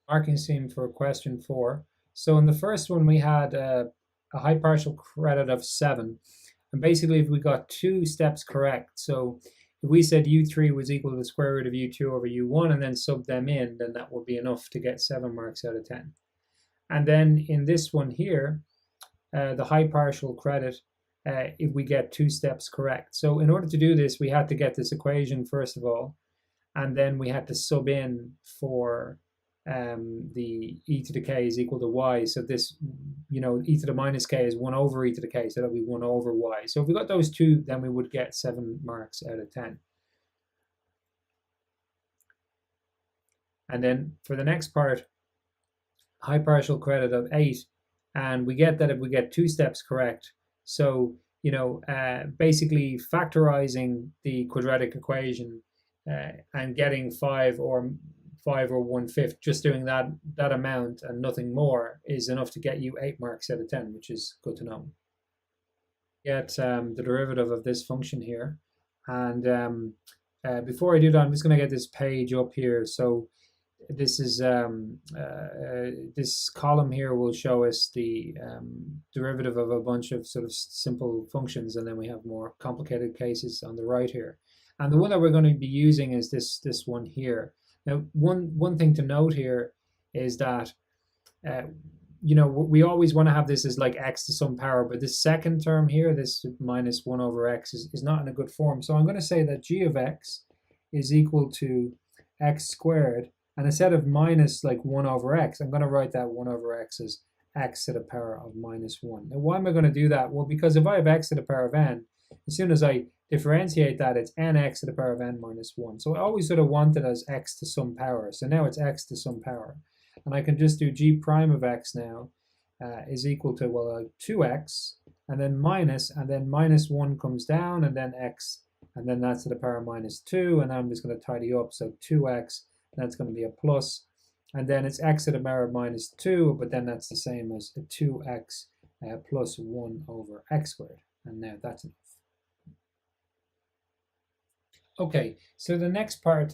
Marking scheme for question 4. So in the first one, we had a high partial credit of 7. And basically, if we got 2 steps correct, so if we said u3 was equal to the square root of u2 over u1 and then sub them in, then that would be enough to get 7 marks out of 10. And then in this one here, the high partial credit, if we get 2 steps correct. So in order to do this, we had to get this equation first of all, and then we had to sub in for the e to the k is equal to y. So this, you know, e to the minus k is 1 over e to the k, so that'll be 1 over y. So if we got those 2, then we would get 7 marks out of 10. And then for the next part, high partial credit of 8, and we get that if we get 2 steps correct. So, you know, basically factorizing the quadratic equation and getting 5 or 1/5, just doing that amount and nothing more is enough to get you 8 marks out of 10, which is good to know. Get the derivative of this function here, and before I do that, I'm just going to get this page up here. So this is this column here will show us the derivative of a bunch of sort of simple functions, and then we have more complicated cases on the right here. And the one that we're going to be using is this one here. Now, one thing to note here is that you know, we always want to have this as like x to some power, but this second term here, this minus 1 over x, is not in a good form. So I'm going to say that g of x is equal to x squared, and instead of minus like 1 over x, I'm going to write that 1 over x as x to the power of minus 1. Now, why am I going to do that? Well, because if I have x to the power of n, as soon as I differentiate that, it's nx to the power of n minus 1. So I always sort of want it as x to some power. So now it's x to some power. And I can just do g prime of x now is equal to, well, 2x, and then minus 1 comes down, and then x, and then that's to the power of minus 2, and I'm just going to tidy up. So 2x, that's going to be a plus, and then it's x to the power of minus 2, but then that's the same as 2x plus 1 over x squared. And now that's enough. Okay, so the next part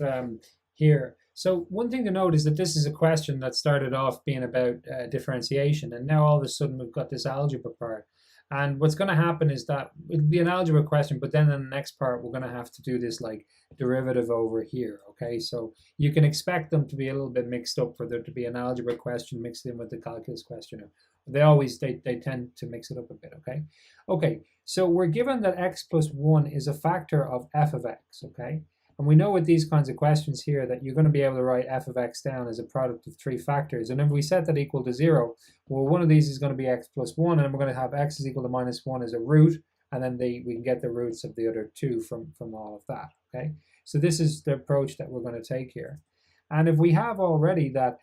here. So one thing to note is that this is a question that started off being about differentiation, and now all of a sudden we've got this algebra part. And what's going to happen is that it'll be an algebra question, but then in the next part we're going to have to do this like derivative over here. Okay, so you can expect them to be a little bit mixed up, for there to be an algebra question mixed in with the calculus question. They tend to mix it up a bit. Okay, so we're given that x plus 1 is a factor of f of x. Okay. And we know with these kinds of questions here that you're going to be able to write f of x down as a product of 3 factors. And if we set that equal to 0, well, one of these is going to be x plus 1, and we're going to have x is equal to minus 1 as a root, and then we can get the roots of the other 2 from all of that. Okay, so this is the approach that we're going to take here. And if we have already that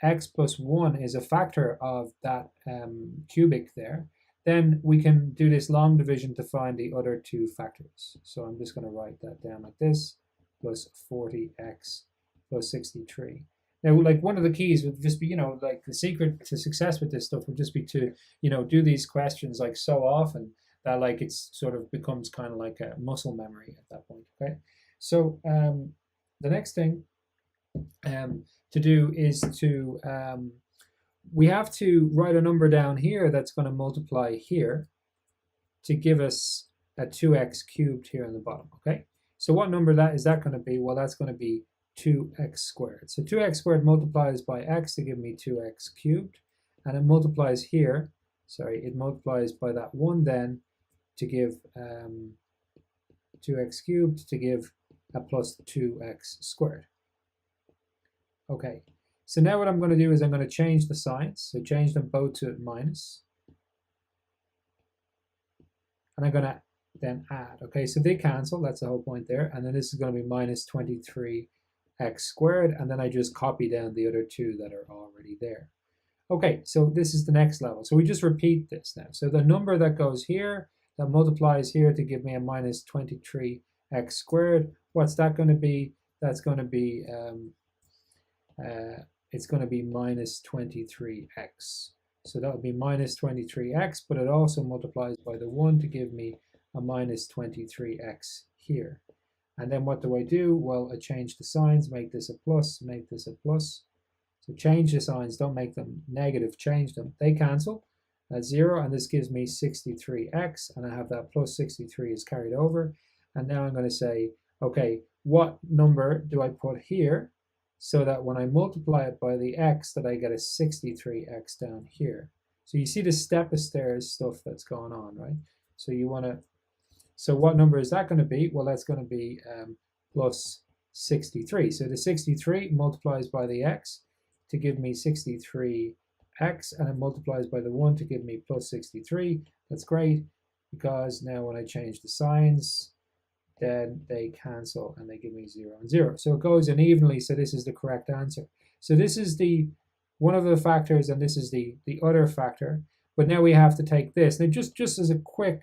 x plus 1 is a factor of that cubic there, then we can do this long division to find the other 2 factors. So I'm just going to write that down like this, plus 40x plus 63. Now, like, one of the keys would just be, you know, like the secret to success with this stuff would just be to, you know, do these questions like so often that like it's sort of becomes kind of like a muscle memory at that point. Okay, so the next thing to do is to we have to write a number down here that's going to multiply here to give us a 2x cubed here on the bottom. Okay, so what number is that going to be? Well, that's going to be 2x squared. So 2x squared multiplies by x to give me 2x cubed, and it multiplies here, it multiplies by that 1 then to give 2x cubed to give a plus 2x squared. Okay, so now what I'm going to do is I'm going to change the signs. So change them both to minus. And I'm going to then add. Okay, so they cancel. That's the whole point there. And then this is going to be minus 23x squared. And then I just copy down the other 2 that are already there. Okay, so this is the next level. So we just repeat this now. So the number that goes here, that multiplies here to give me a minus 23x squared. What's that going to be? That's going to be it's going to be minus 23x. So that would be minus 23x, but it also multiplies by the 1 to give me a minus 23x here. And then what do I do? Well, I change the signs, make this a plus, make this a plus. So change the signs, don't make them negative, change them. They cancel. That's 0, and this gives me 63x, and I have that plus 63 is carried over. And now I'm going to say, okay, what number do I put here, so that when I multiply it by the x, that I get a 63x down here. So you see the step of stairs stuff that's going on, right? So you want to, so what number is that going to be? Well, that's going to be plus 63. So the 63 multiplies by the x to give me 63x, and it multiplies by the 1 to give me plus 63. That's great, because now when I change the signs, then they cancel and they give me 0 and 0. So it goes unevenly, so this is the correct answer. So this is the one of the factors, and this is the other factor. But now we have to take this. Now just as a quick,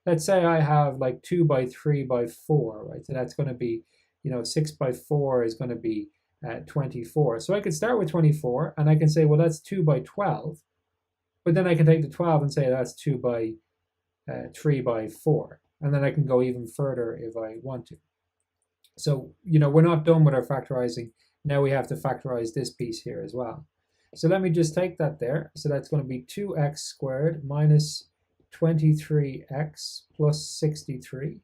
let's say I have like 2 by 3 by 4, right? So that's going to be, you know, 6 by 4 is going to be 24. So I could start with 24, and I can say, well, that's 2 by 12. But then I can take the 12 and say that's 2 by 3 by 4. And then I can go even further if I want to. So, you know, we're not done with our factorizing. Now we have to factorize this piece here as well. So let me just take that there. So that's going to be 2x squared minus 23x plus 63.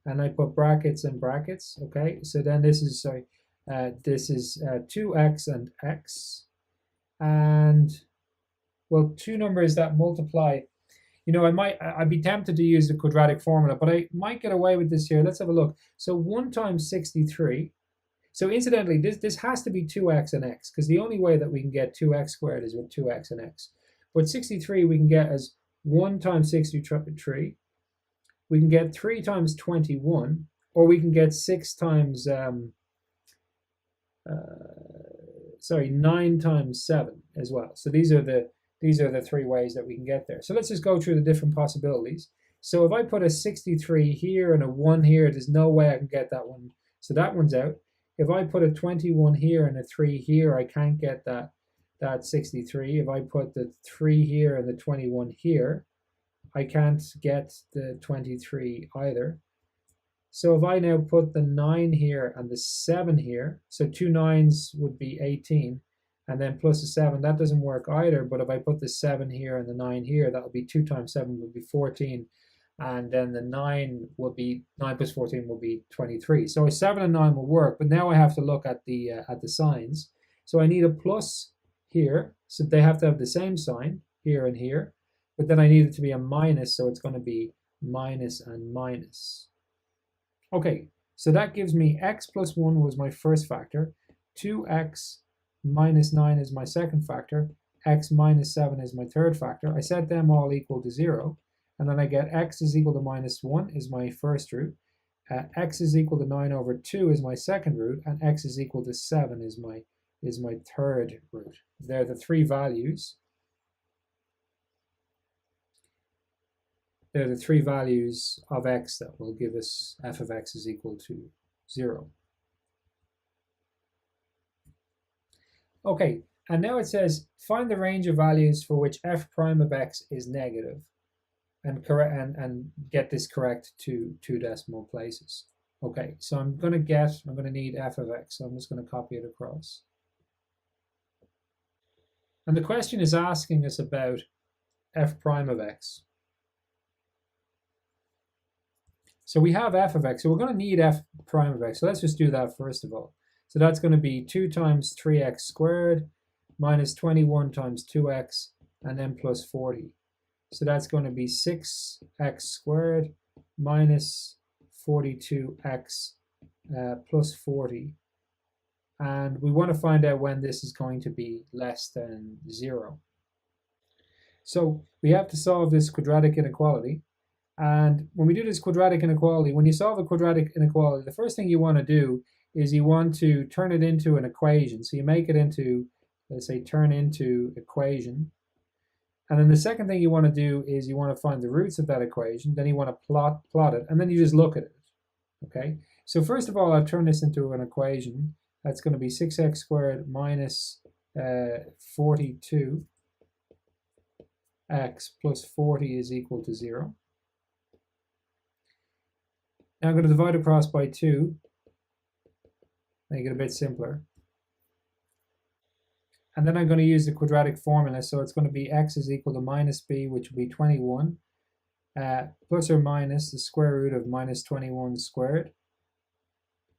And I put brackets and brackets, okay? So then this is, sorry, this is 2x and x. And, well, two numbers that multiply. You know, I'd be tempted to use the quadratic formula, but I might get away with this here. Let's have a look. So 1 times 63. So incidentally, this has to be 2x and x, because the only way that we can get 2x squared is with 2x and x. But 63 we can get as 1 times 63. We can get 3 times 21, or we can get 6 times, 9 times 7 as well. So these are the three ways that we can get there. So let's just go through the different possibilities. So if I put a 63 here and a 1 here, there's no way I can get that one. So that one's out. If I put a 21 here and a 3 here, I can't get that 63. If I put the 3 here and the 21 here, I can't get the 23 either. So if I now put the 9 here and the 7 here, so 2 9s would be 18, and then plus a 7, that doesn't work either. But if I put the 7 here and the 9 here, that would be 2 times 7 would be 14. And then the 9 will be, 9 plus 14 will be 23. So a 7 and 9 will work, but now I have to look at the signs. So I need a plus here, so they have to have the same sign here and here. But then I need it to be a minus, so it's going to be minus and minus. Okay, so that gives me x plus 1 was my first factor, 2x minus 9 is my second factor, x minus 7 is my third factor. I set them all equal to 0, and then I get x is equal to minus 1 is my first root, x is equal to 9 over 2 is my second root, and x is equal to 7 is my third root. They're the three values. They're the three values of x that will give us f of x is equal to 0. Okay, and now it says find the range of values for which f prime of x is negative, and get this correct to 2 decimal places. Okay, so I'm going to need f of x, so I'm just going to copy it across. And the question is asking us about f prime of x. So we have f of x, so we're going to need f prime of x. So let's just do that first of all. So that's going to be 2 times 3x squared minus 21 times 2x and then plus 40. So that's going to be 6x squared minus 42x plus 40. And we want to find out when this is going to be less than 0. So we have to solve this quadratic inequality. And when we do this quadratic inequality, when you solve a quadratic inequality, the first thing you want to do is you want to turn it into an equation. So you make it into, let's say, turn into equation. And then the second thing you want to do is you want to find the roots of that equation. Then you want to plot it, and then you just look at it. Okay. So first of all, I'll turn this into an equation. That's going to be 6x squared minus 42x plus 40 is equal to 0. Now I'm going to divide across by 2, make it a bit simpler. And then I'm going to use the quadratic formula, so it's going to be x is equal to minus b, which will be 21, plus or minus the square root of minus 21 squared,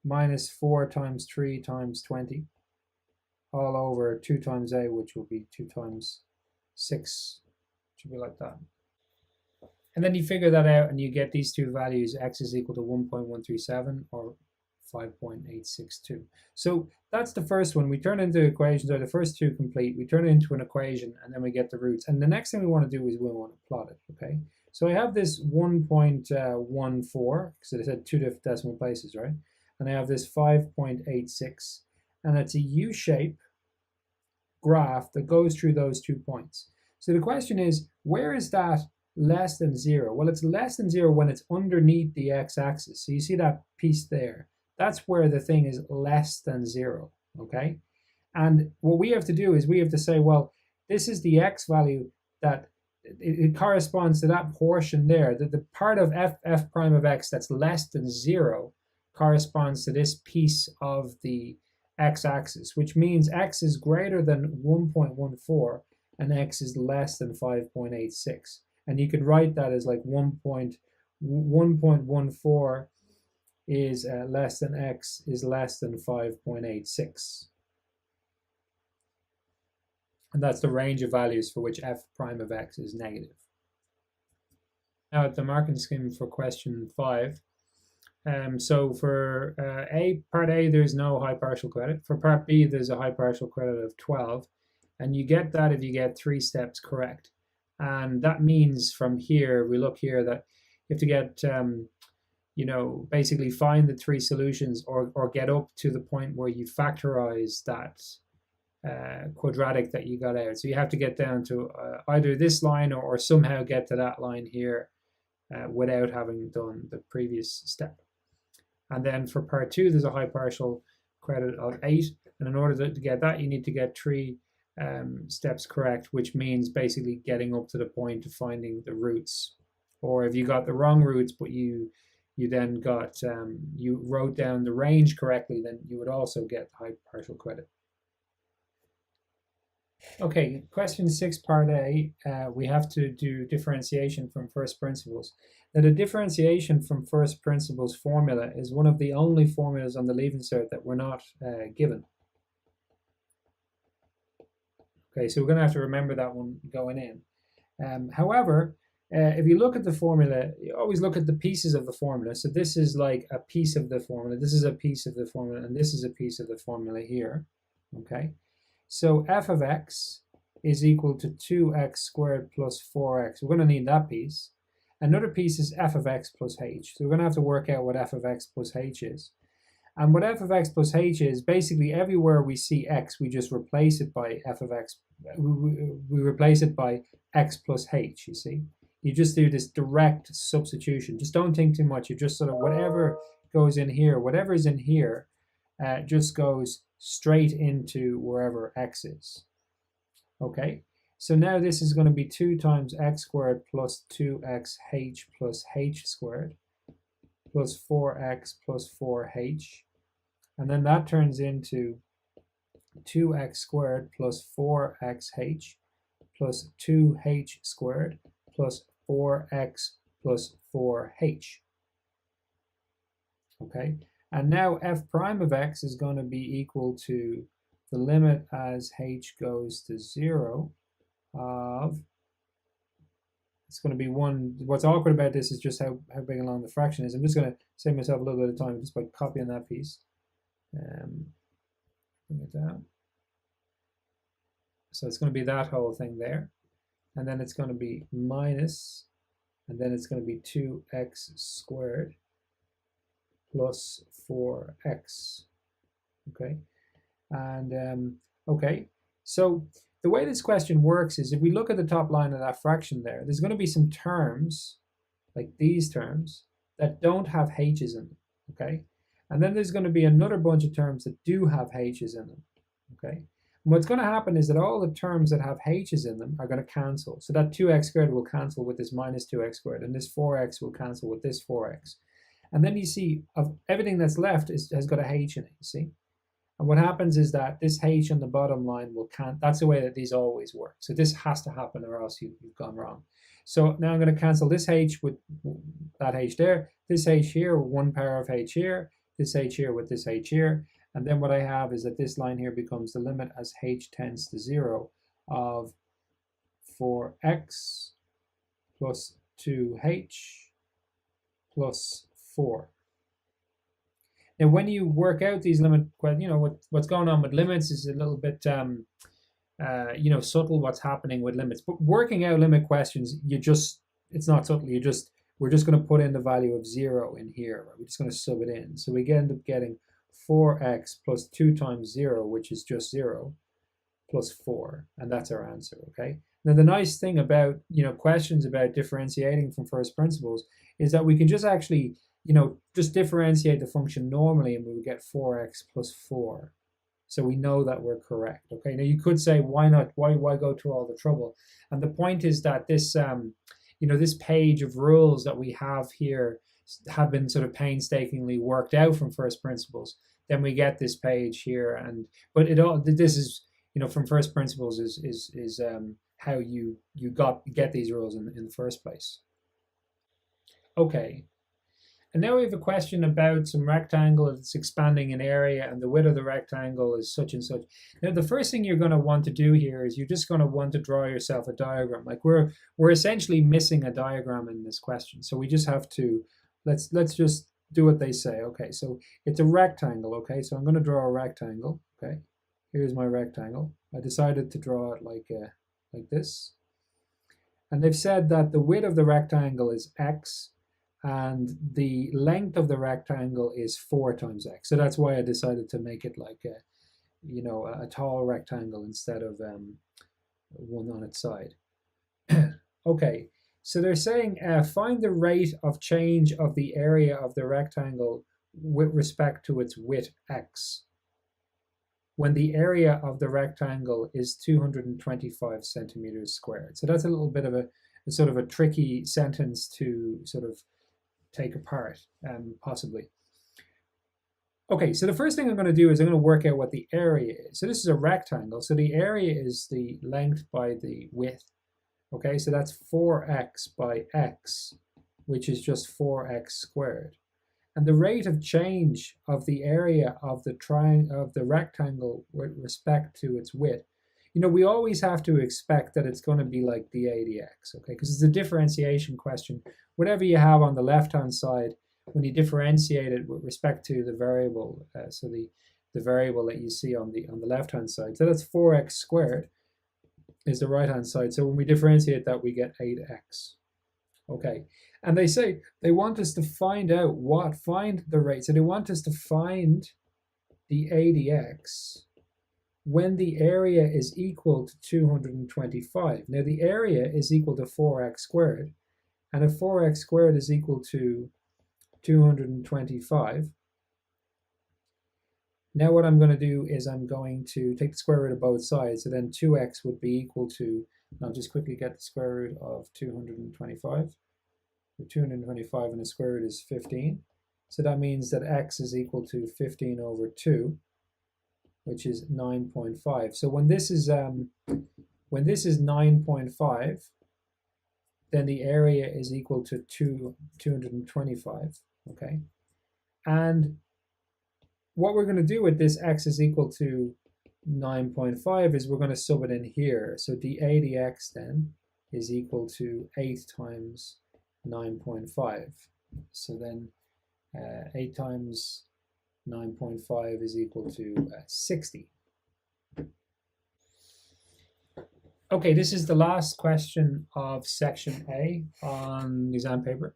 minus 4 times 3 times 20, all over 2 times a, which will be 2 times 6, should be like that. And then you figure that out and you get these two values, x is equal to 1.137 or 5.862. So that's the first one. We turn into equations, or the first two complete, we turn it into an equation and then we get the roots. And the next thing we want to do is we want to plot it, okay? So I have this 1.14, because it said 2 decimal places, right? And I have this 5.86, and it's a U-shape graph that goes through those 2 points. So the question is, where is that less than 0? Well, it's less than 0 when it's underneath the x-axis. So you see that piece there. That's where the thing is less than 0, okay? And what we have to do is we have to say, well, this is the x value that it corresponds to that portion there. The part of f prime of x that's less than 0 corresponds to this piece of the x-axis, which means x is greater than 1.14 and x is less than 5.86. And you could write that as like 1.14 is less than x is less than 5.86. And that's the range of values for which f prime of x is negative. Now at the marking scheme for question 5. So for part A, there's no high partial credit. For part B, there's a high partial credit of 12. And you get that if you get 3 steps correct. And that means from here, we look here, that you have to get, basically find the 3 solutions or get up to the point where you factorize that quadratic that you got out. So you have to get down to either this line or somehow get to that line here without having done the previous step. And then for part 2, there's a high partial credit of 8. And in order to get that, you need to get 3 steps correct, which means basically getting up to the point of finding the roots. Or if you got the wrong roots, but you then got, you wrote down the range correctly, then you would also get high partial credit. Okay, question 6, part A, we have to do differentiation from first principles. Now the differentiation from first principles formula is one of the only formulas on the Leaving Cert that we're not given. Okay, so we're going to have to remember that one going in. However, if you look at the formula, you always look at the pieces of the formula. So this is like a piece of the formula, this is a piece of the formula, and this is a piece of the formula here. Okay, so f of x is equal to 2x squared plus 4x. We're going to need that piece. Another piece is f of x plus h. So we're going to have to work out what f of x plus h is. And what f of x plus h is, basically everywhere we see x, we just replace it by f of x. We replace it by x plus h, you see. You just do this direct substitution. Just don't think too much. You just sort of, whatever goes in here, whatever is in here, just goes straight into wherever x is. Okay, so now this is going to be 2 times x squared plus 2xh plus h squared plus 4x plus 4h. And then that turns into 2x squared plus 4xh plus 2h squared plus 4x plus 4h. Okay, and now f prime of x is going to be equal to the limit as h goes to 0 of, it's going to be 1. What's awkward about this is just how big along the fraction is. I'm just going to save myself a little bit of time just by copying that piece. Bring it down. So it's going to be that whole thing there. And then it's going to be minus, and then it's going to be 2x squared plus 4x. Okay. And okay, so the way this question works is if we look at the top line of that fraction there, there's going to be some terms, like these terms, that don't have h's in them, okay? And then there's going to be another bunch of terms that do have h's in them, okay? And what's going to happen is that all the terms that have h's in them are going to cancel. So that 2x squared will cancel with this minus 2x squared, and this 4x will cancel with this 4x. And then you see, of everything that's left has got a h in it, you see? And what happens is that this h on the bottom line will that's the way that these always work. So this has to happen or else you've gone wrong. So now I'm going to cancel this h with that h there, this h here with 1 power of h here, this h here with this h here. And then what I have is that this line here becomes the limit as h tends to 0 of 4x plus 2h plus 4. Now, when you work out these limit, what's going on with limits is a little bit, subtle what's happening with limits. But working out limit questions, it's not subtle. We're just going to put in the value of 0 in here. Right? We're just going to sub it in. So we end up getting 4x plus 2 times 0, which is just 0, plus 4. And that's our answer, okay? Now, the nice thing about, questions about differentiating from first principles is that we can just actually just differentiate the function normally and we would get 4x plus 4. So we know that we're correct. Okay, now you could say, why not? Why go through all the trouble? And the point is that this, this page of rules that we have here have been sort of painstakingly worked out from first principles, then we get this page here. And but this is, you know, from first principles is how you get these rules in the first place. Okay. And now we have a question about some rectangle that's expanding in area, and the width of the rectangle is such and such. Now, the first thing you're going to want to do here is you're just going to want to draw yourself a diagram. Like we're essentially missing a diagram in this question, so we just have to let's just do what they say. Okay, so it's a rectangle. Okay, so I'm going to draw a rectangle. Okay, here's my rectangle. I decided to draw it like this, and they've said that the width of the rectangle is x, and the length of the rectangle is 4 times x. So that's why I decided to make it like a, you know, a tall rectangle instead of one on its side. Okay, so they're saying find the rate of change of the area of the rectangle with respect to its width x when the area of the rectangle is 225 centimeters squared. So that's a little bit of a sort of a tricky sentence to sort of take apart, possibly. Okay, so the first thing I'm going to do is I'm going to work out what the area is. So this is a rectangle, so the area is the length by the width. Okay, so that's 4x by x, which is just 4x squared. And the rate of change of the area of the rectangle with respect to its width, you know, we always have to expect that it's going to be like dA dx, okay? Because it's a differentiation question. Whatever you have on the left-hand side, when you differentiate it with respect to the variable, so the variable that you see on the left-hand side, so that's 4x squared is the right-hand side. So when we differentiate that, we get 8x. Okay, and they say they want us to find out find the rate. So they want us to find the a dx when the area is equal to 225. Now the area is equal to 4x squared, and if 4x squared is equal to 225, now what I'm going to do is I'm going to take the square root of both sides, so then 2x would be equal to, I'll just quickly get the square root of 225. So 225 and the square root is 15. So that means that x is equal to 15 over 2, which is 9.5. So when this is 9.5, then the area is equal to 225. Okay, and what we're going to do with this x is equal to 9.5 is we're going to sub it in here. So dA dx then is equal to 8 times 9.5. So then 8 times 9.5 is equal to 60. Okay, this is the last question of section A on the exam paper.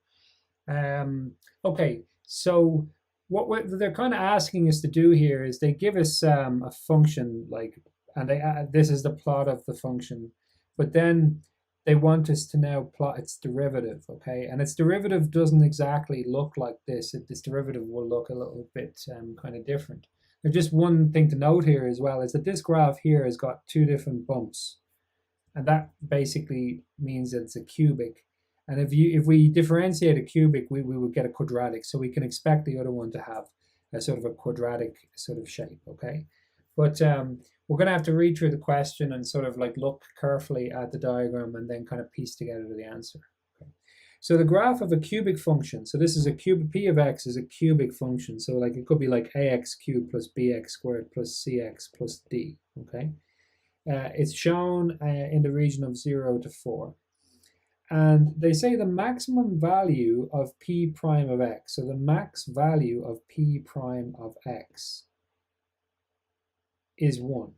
Okay, so what they're kind of asking us to do here is they give us a function, like, and this is the plot of the function, but then they want us to now plot its derivative, okay? And its derivative doesn't exactly look like this. This derivative will look a little bit kind of different. There's just one thing to note here as well, is that this graph here has got 2 different bumps. And that basically means that it's a cubic. And if we differentiate a cubic, we would get a quadratic. So we can expect the other one to have a sort of a quadratic sort of shape, okay? But we're going to have to read through the question and sort of like look carefully at the diagram and then kind of piece together the answer. Okay. So the graph of a cubic function, so this is a cubic, p of x is a cubic function. So like it could be like ax cubed plus bx squared plus cx plus d, okay? It's shown in the region of 0 to 4. And they say the maximum value of p prime of x, so the max value of p prime of x is 1.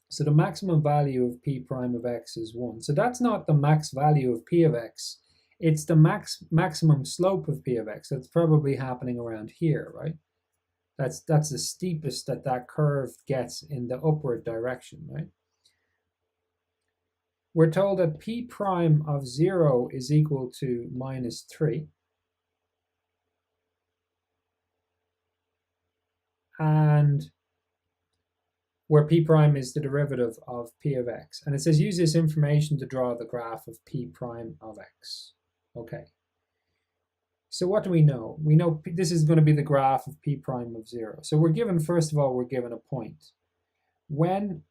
So the maximum value of p prime of x is 1. So that's not the max value of p of x. It's the maximum slope of p of x. That's probably happening around here, right? That's the steepest that curve gets in the upward direction, right? We're told that p prime of 0 is equal to minus 3. And where p prime is the derivative of p of x. And it says use this information to draw the graph of p prime of x. Okay. So what do we know? We know this is going to be the graph of p prime of 0. So we're given, first of all, we're given a point. When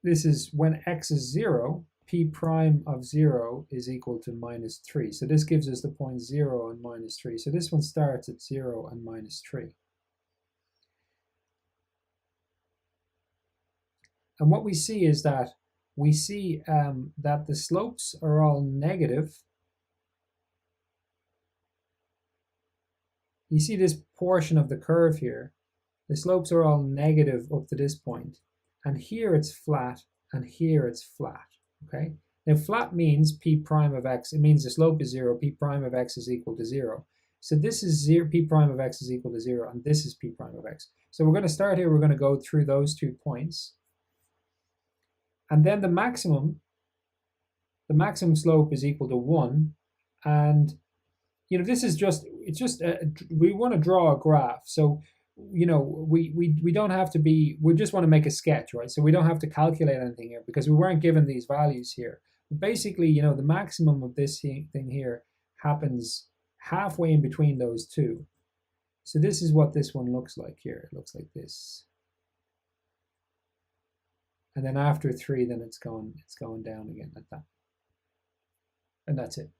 x is 0, p prime of 0 is equal to -3. So this gives us the point 0 and -3. So this one starts at 0 and -3. And what we see is that that the slopes are all negative. You see this portion of the curve here. The slopes are all negative up to this point. And here it's flat, and here it's flat, okay? Now flat means p prime of x, it means the slope is 0, p prime of x is equal to 0. So this is 0, p prime of x is equal to 0, and this is p prime of x. So we're going to start here, we're going to go through those 2 points. And then the maximum slope is equal to 1, and this is just, we want to draw a graph. So, we don't have to be, we just want to make a sketch, right? So we don't have to calculate anything here because we weren't given these values here. But basically, the maximum of this thing here happens halfway in between those two. So this is what this one looks like here. It looks like this. And then after 3, then it's going down again like that. And that's it.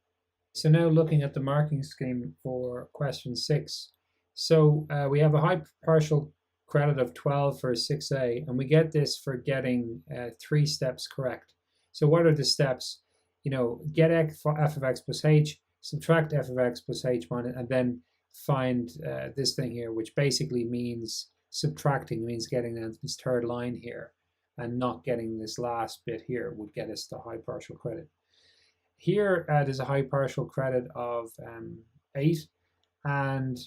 So now looking at the marking scheme for question 6. So we have a high partial credit of 12 for 6a, and we get this for getting 3 steps correct. So what are the steps? Get f of x plus h, subtract f of x plus h minus, and then find this thing here, which basically means subtracting, means getting this third line here, and not getting this last bit here would get us the high partial credit. Here there's a high partial credit of 8, and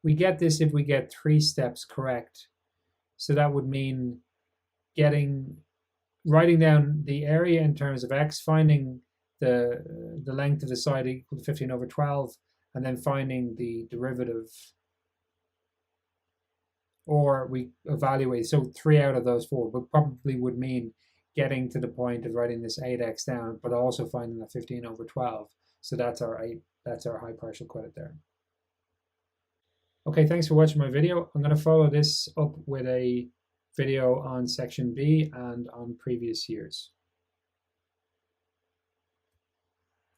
we get this if we get 3 steps correct. So that would mean writing down the area in terms of x, finding the length of the side equal to 15/12, and then finding the derivative, or we evaluate. So 3 out of those 4, but probably would mean getting to the point of writing this 8x down, but also finding the 15/12. So that's our high partial credit there. Okay, thanks for watching my video. I'm going to follow this up with a video on section B and on previous years.